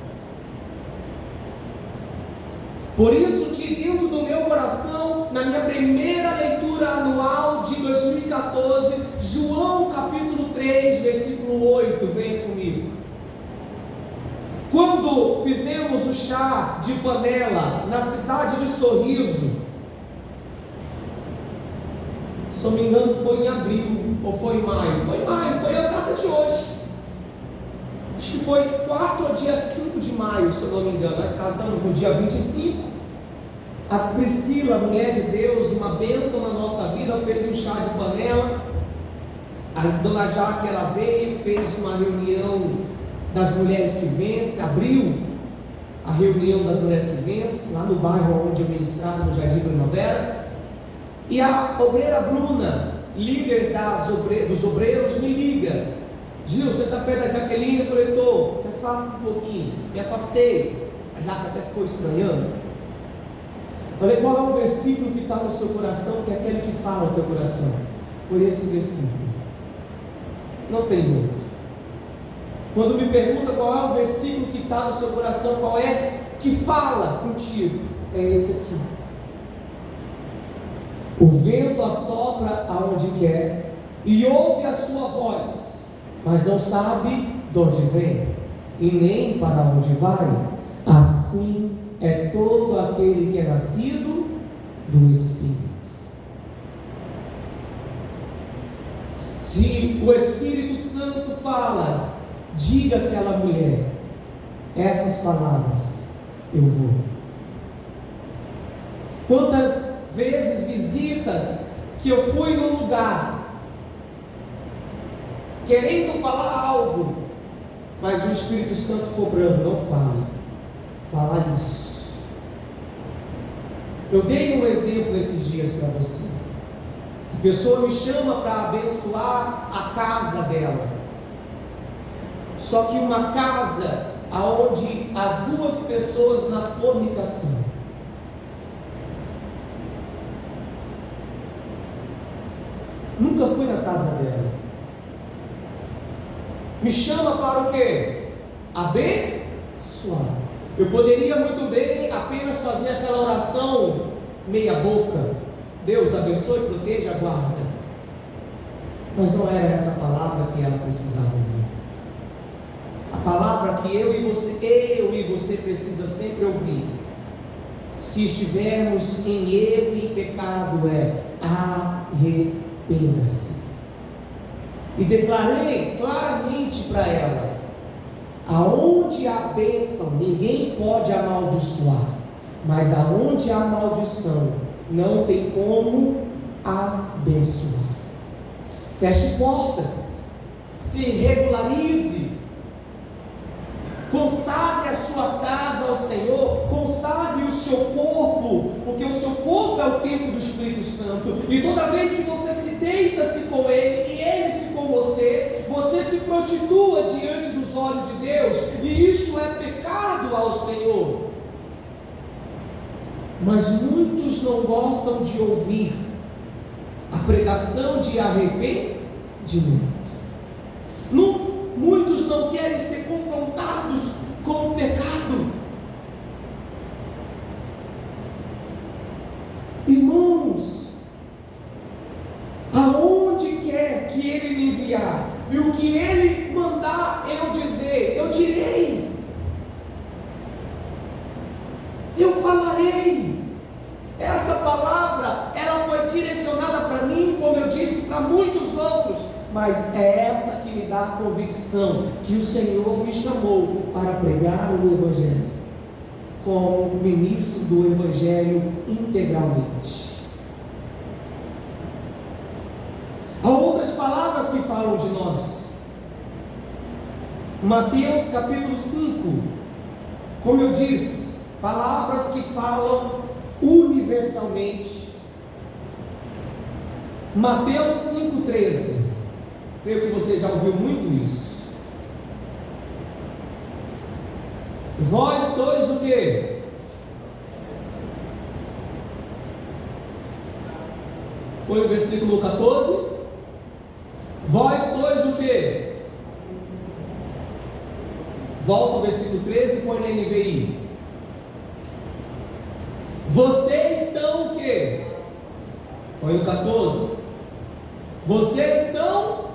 Por isso que dentro do meu coração, na minha primeira leitura anual de 2014, João capítulo 3, versículo 8, vem comigo. Quando fizemos o chá de panela na cidade de Sorriso, Se não me engano, foi em abril, ou foi em maio? Foi em maio, foi a data de hoje. Acho que foi quarto ou dia 5 de maio, se eu não me engano. Nós casamos no dia 25. A Priscila, mulher de Deus, uma bênção na nossa vida, fez um chá de panela. A dona Jaque, ela veio, fez uma reunião das mulheres que vencem, abriu a reunião das mulheres que vencem, lá no bairro onde eu ministrava, no Jardim Primavera. E a obreira Bruna, líder dos obreiros, me liga: Gil, você está perto da Jaqueline? Eu falei: estou. Se afasta um pouquinho. Me afastei. A Jaque até ficou estranhando. Falei: qual é o versículo que está no seu coração, que é aquele que fala no teu coração? Foi esse versículo. Não tem outro. Quando me pergunta qual é o versículo que está no seu coração, qual é que fala contigo, é esse aqui. O vento assopra aonde quer e ouve a sua voz, mas não sabe de onde vem e nem para onde vai. Assim é todo aquele que é nascido do Espírito. Se o Espírito Santo fala, diga àquela mulher essas palavras: eu vou. Quantas vezes visitas que eu fui num lugar querendo falar algo, mas o Espírito Santo cobrando: não fale, fala isso. Eu dei um exemplo esses dias para você. A pessoa me chama para abençoar a casa dela, só que uma casa aonde há 2 pessoas na fornicação. Nunca fui na casa dela. Me chama para o quê? Abençoar. Eu poderia muito bem apenas fazer aquela oração meia boca: Deus abençoe, proteja, guarda. Mas não era essa a palavra que ela precisava ouvir. A palavra que eu e você precisa sempre ouvir, se estivermos em erro e pecado, é: arrependa-se. E declarei claramente para ela: aonde há bênção, ninguém pode amaldiçoar, mas aonde há maldição, não tem como abençoar. Feche portas, se regularize, consagre a sua casa ao Senhor, consagre o seu corpo, porque o seu corpo é o templo do Espírito Santo, e toda vez que você se deita-se com Ele, e Ele se com você, você se prostitua diante dos olhos de Deus, e isso é pecado ao Senhor. Mas muitos não gostam de ouvir a pregação de arrependimento. Muitos não querem ser confrontados com o pecado. Irmãos, aonde quer que Ele me enviar, e o que Ele mandar eu dizer, eu direi, eu falarei. Essa palavra, ela foi direcionada para mim, como eu disse, para muitos outros, mas é essa que me dá a convicção que o Senhor me chamou para pregar o Evangelho, como ministro do Evangelho integralmente. Há outras palavras que falam de nós. Mateus capítulo 5, como eu disse, palavras que falam universalmente. Mateus 5,13, creio que você já ouviu muito isso. Vós sois o quê? Põe o versículo 14. Vós sois o quê? Volta o versículo 13 e põe na NVI. Vocês são o quê? Põe o 14. Vocês são,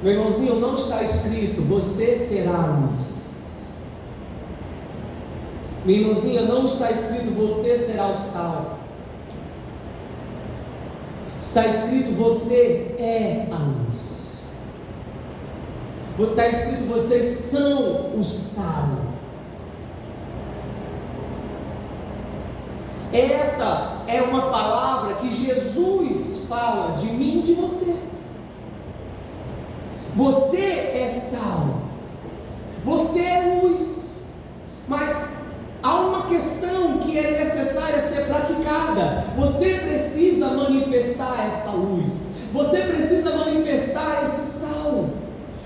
meu irmãozinho, não está escrito: você será a luz. Minha irmãzinha, não está escrito: você será o sal. Está escrito: você é a luz. Está escrito: vocês são o sal. Essa é uma palavra que Jesus fala de mim e de você. Você é sal, você é luz, mas há uma questão que é necessária ser praticada. Você precisa manifestar essa luz, você precisa manifestar esse sal.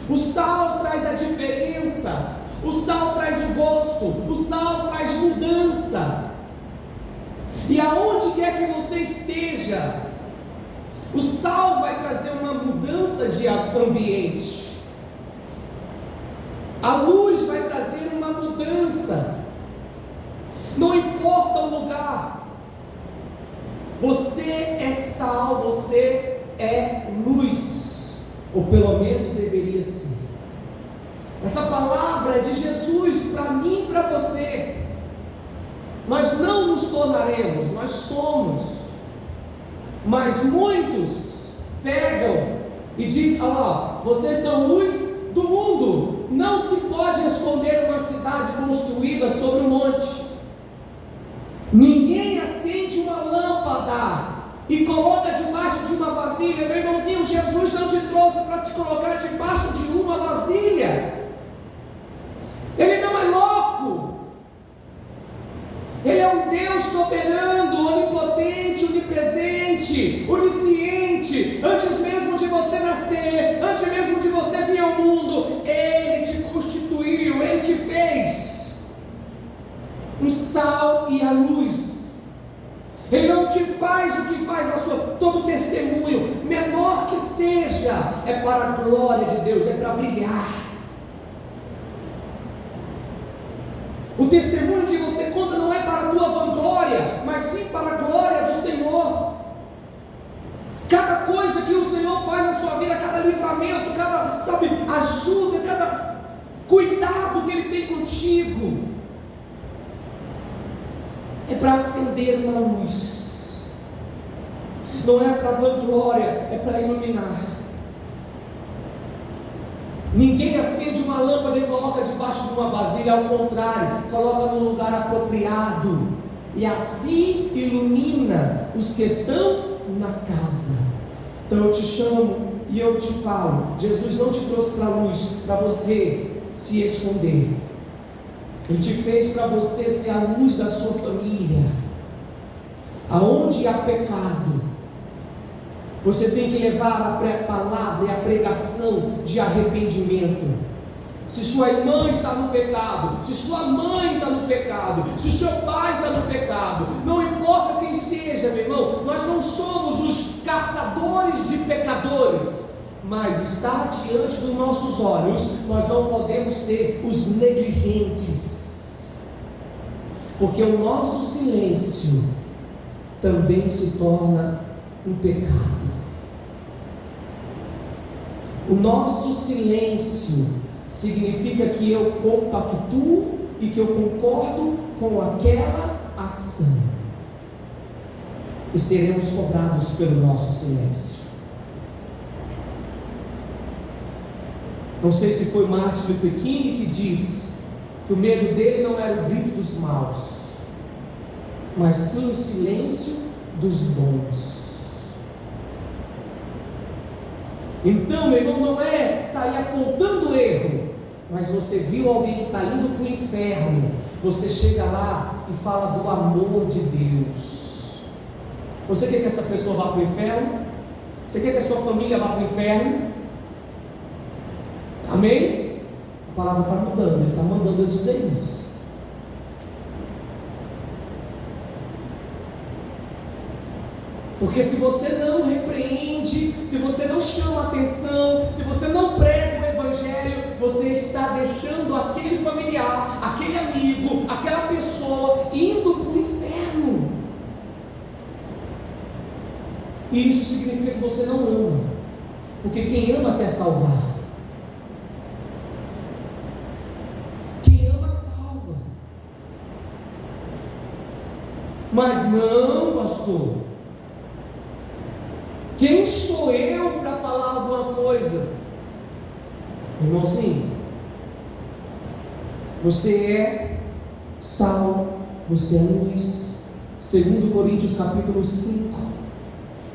O sal traz a diferença, o sal traz o gosto, o sal traz mudança. E aonde quer que você esteja, o sal vai trazer uma mudança de ambiente, a luz vai trazer uma mudança. Não importa o lugar, você é sal, você é luz, ou pelo menos deveria ser. Essa palavra é de Jesus para mim e para você. Nós não nos tornaremos, nós somos. Mas muitos pegam e dizem: olha lá, vocês são luz do mundo. Não se pode esconder uma cidade construída sobre um monte. Ninguém acende uma lâmpada e coloca debaixo de uma vasilha. Meu irmãozinho, Jesus não te trouxe para te colocar debaixo de uma vasilha. Ele não é louco. Ele é um Deus soberano, onipotente, onipresente, onisciente. Antes mesmo de você nascer, antes mesmo de você vir ao mundo, Ele te constituiu, Ele te fez um sal e a luz. Ele não te faz o que faz na sua, todo testemunho, menor que seja, é para a glória de Deus, é para brilhar. O testemunho que você conta não é para a tua vanglória, mas sim para a glória do Senhor. Cada coisa que o Senhor faz na sua vida, cada livramento, cada, ajuda, cada cuidado que Ele tem contigo, é para acender uma luz. Não é para vanglória, é para iluminar. Ninguém acende uma lâmpada e coloca debaixo de uma vasilha, ao contrário, coloca no lugar apropriado, e assim ilumina os que estão na casa. Então eu te chamo e eu te falo: Jesus não te trouxe para a luz para você se esconder. Ele te fez para você ser a luz da sua família. Aonde há pecado, você tem que levar a palavra e a pregação de arrependimento. Se sua irmã está no pecado, se sua mãe está no pecado, se o seu pai está no pecado, não importa quem seja, meu irmão, nós não somos os caçadores de pecadores, mas está diante dos nossos olhos, nós não podemos ser os negligentes, porque o nosso silêncio também se torna um pecado. O nosso silêncio significa que eu compactuo e que eu concordo com aquela ação, e seremos cobrados pelo nosso silêncio. Não sei se foi Martin Luther King que diz que o medo dele não era o grito dos maus, mas sim o silêncio dos bons. Então, meu irmão, não é sair apontando erro, mas você viu alguém que está indo para o inferno, você chega lá e fala do amor de Deus. Você quer que essa pessoa vá para o inferno? Você quer que a sua família vá para o inferno? Amém? A palavra está mudando, Ele está mandando eu dizer isso. Porque se você não repreende, se você não chama atenção, se você não prega o Evangelho, você está deixando aquele familiar, aquele amigo, aquela pessoa indo para o inferno. E isso significa que você não ama, porque quem ama quer salvar. Quem ama salva. Mas não, pastor, Quem sou eu para falar alguma coisa? Irmãozinho, você é sal, você é luz. 2 Coríntios capítulo 5,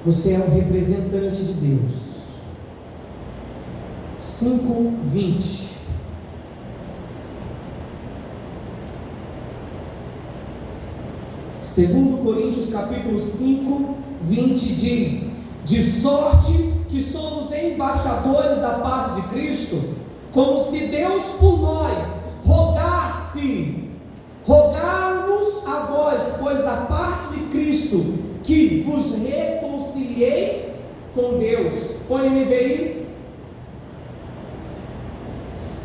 você é um representante de Deus. 5:20. Segundo Coríntios capítulo 5, 20 diz: de sorte que somos embaixadores da parte de Cristo, como se Deus por nós rogarmos a vós, pois da parte de Cristo, que vos reconcilieis com Deus. Põe NVI.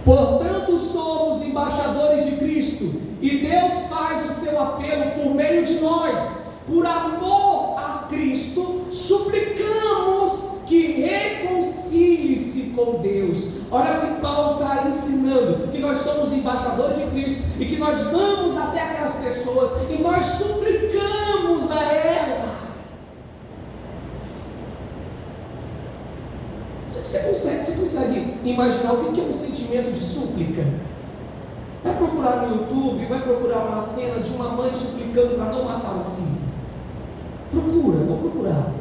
Portanto, somos embaixadores de Cristo, e Deus faz o seu apelo por meio de nós. Por amor a Cristo, suplicamos que reconcilie-se com Deus. Olha o que Paulo está ensinando: que nós somos embaixadores de Cristo, e que nós vamos até aquelas pessoas, e nós suplicamos a ela. Você consegue imaginar o que é um sentimento de súplica? Vai procurar no YouTube, vai procurar uma cena de uma mãe suplicando para não matar o filho. Vou procurar.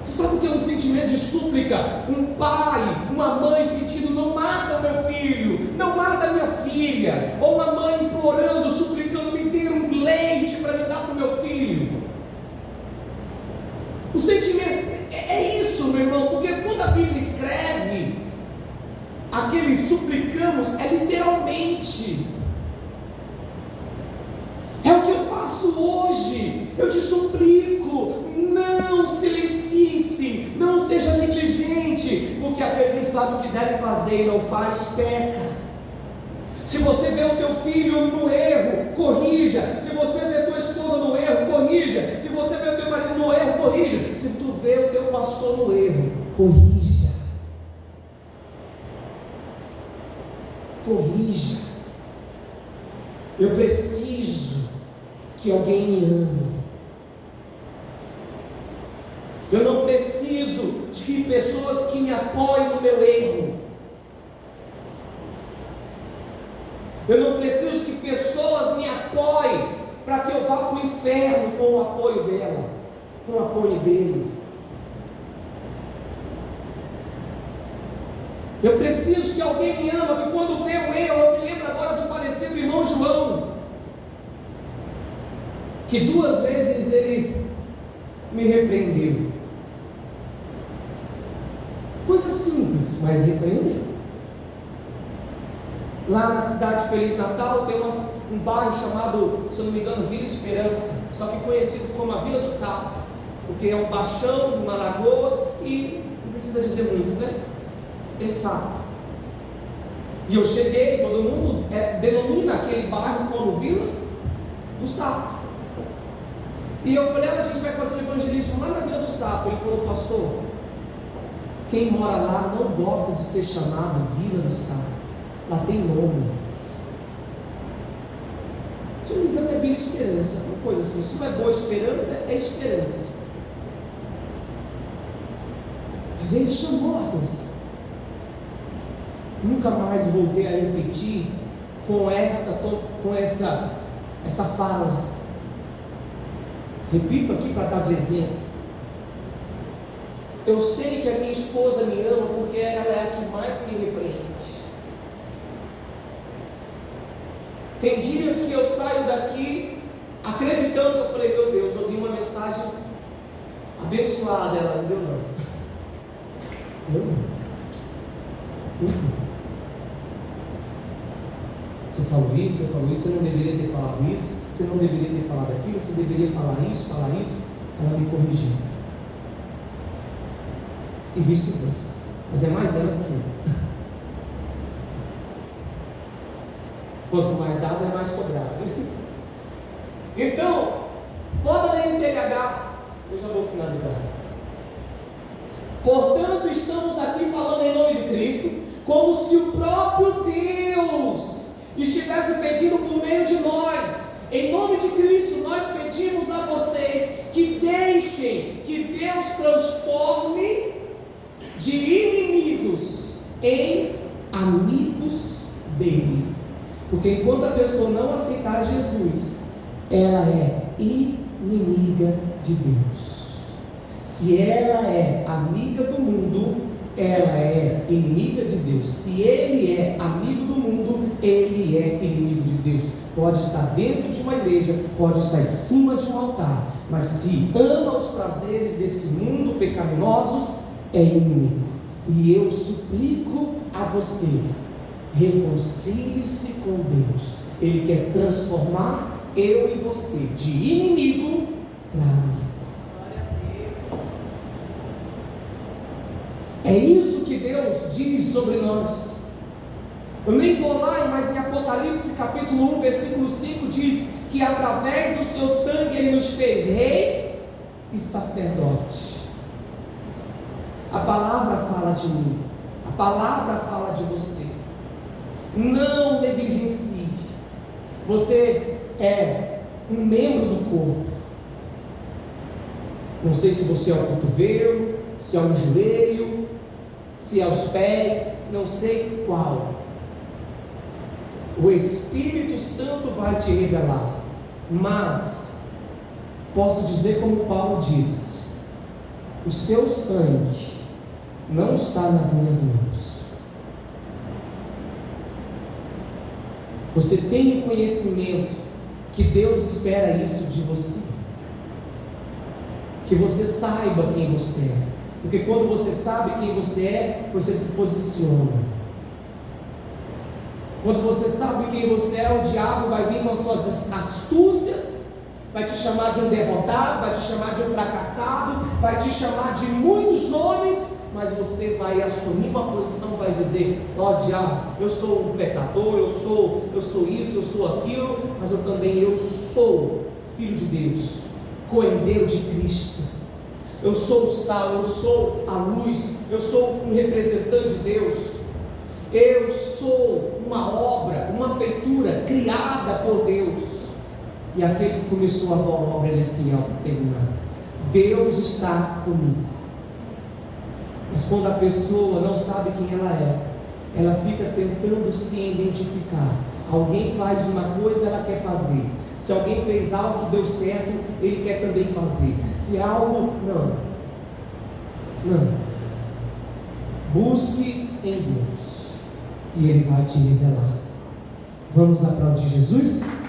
Você sabe o que é um sentimento de súplica? Um pai, uma mãe pedindo: não mata o meu filho, não mata a minha filha. Ou uma mãe implorando, suplicando: me dê um leite para me dar para o meu filho. O sentimento é isso, meu irmão, porque quando a Bíblia escreve aquele suplicamos, é literalmente. É o que eu faço hoje. Eu te suplico, não silencie-se, não seja negligente, porque aquele que sabe o que deve fazer e não faz, peca. Se você vê o teu filho no erro, corrija. Se você vê tua esposa no erro, corrija. Se você vê o teu marido no erro, corrija. Se tu vê o teu pastor no erro, corrija. Corrija. Eu preciso que alguém me ame. Eu não preciso de pessoas que me apoiem no meu erro. Eu não preciso que pessoas me apoiem para que eu vá para o inferno com o apoio dela, com o apoio dele. Eu preciso que alguém me ama, que quando vê o erro, eu me lembro agora do falecido irmão João, que 2 vezes ele me repreendeu. Coisa simples, mas repreendeu. Lá na cidade de Feliz Natal tem um bairro chamado, se eu não me engano, Vila Esperança, só que conhecido como a Vila do Sapo, porque é um baixão, uma lagoa, e não precisa dizer muito, né? Tem sapo. E eu cheguei, todo mundo denomina aquele bairro como Vila do Sapo. E eu falei: a gente vai fazer um evangelismo lá na Vila do Sapo. Ele falou: pastor, quem mora lá não gosta de ser chamado Vila do Sapo. Lá tem nome. Se eu não me engano é Vila Esperança, uma coisa assim. Se não é Boa Esperança, é Esperança. Mas ele chamou a atenção. Nunca mais voltei a repetir com essa fala. Repito aqui para dar de exemplo. Eu sei que a minha esposa me ama porque ela é a que mais me repreende. Tem dias que eu saio daqui acreditando, eu falei: meu Deus, eu dei uma mensagem abençoada. Ela não deu, não. Eu não. Tu falou isso, eu falo isso, você não deveria ter falado isso, você não deveria ter falado aquilo, você deveria falar isso. Ela me corrigiu. E vice-versa. Mas é mais ela do que eu. Quanto mais dado, é mais cobrado. Então, bota na NTLH, eu já vou finalizar. Portanto, estamos aqui falando em nome de Cristo, como se o próprio Deus estivesse pedindo por meio de nós, em nome de Cristo, nós pedimos a vocês que deixem que Deus transforme de inimigos em amigos dele. Porque enquanto a pessoa não aceitar Jesus, ela é inimiga de Deus. Se ela é amiga do mundo, ela é inimiga de Deus. Se ele é amigo do mundo, ele é inimigo de Deus. Pode estar dentro de uma igreja, pode estar em cima de um altar, mas se ama os prazeres desse mundo pecaminosos, é inimigo. E eu suplico a você, reconcilie-se com Deus. Ele quer transformar eu e você de inimigo para amigo. É isso que Deus diz sobre nós. Eu nem vou lá, mas em Apocalipse capítulo 1, versículo 5 diz que através do seu sangue Ele nos fez reis e sacerdotes. A palavra fala de mim, a palavra fala de você. Não negligencie. Você é um membro do corpo. Não sei se você é o cotovelo, se é o joelho, se é os pés, não sei qual. O Espírito Santo vai te revelar. Mas posso dizer como Paulo disse: o seu sangue não está nas minhas mãos. Você tem o conhecimento que Deus espera isso de você, que você saiba quem você é, porque quando você sabe quem você é, você se posiciona. Quando você sabe quem você é, o diabo vai vir com as suas astúcias, vai te chamar de um derrotado, vai te chamar de um fracassado, vai te chamar de muitos nomes, mas você vai assumir uma posição, vai dizer: ó diabo, eu sou um pecador, eu sou isso, eu sou aquilo, mas eu sou filho de Deus, co-herdeiro de Cristo, eu sou o sal, eu sou a luz, eu sou um representante de Deus, eu sou uma obra, uma feitura criada por Deus, e aquele que começou a boa obra, Ele é fiel para terminar. Deus está comigo. Mas quando a pessoa não sabe quem ela é, ela fica tentando se identificar. Alguém faz uma coisa, ela quer fazer. Se alguém fez algo que deu certo, ele quer também fazer. Se algo, não. Busque em Deus, e Ele vai te revelar. Vamos aplaudir Jesus?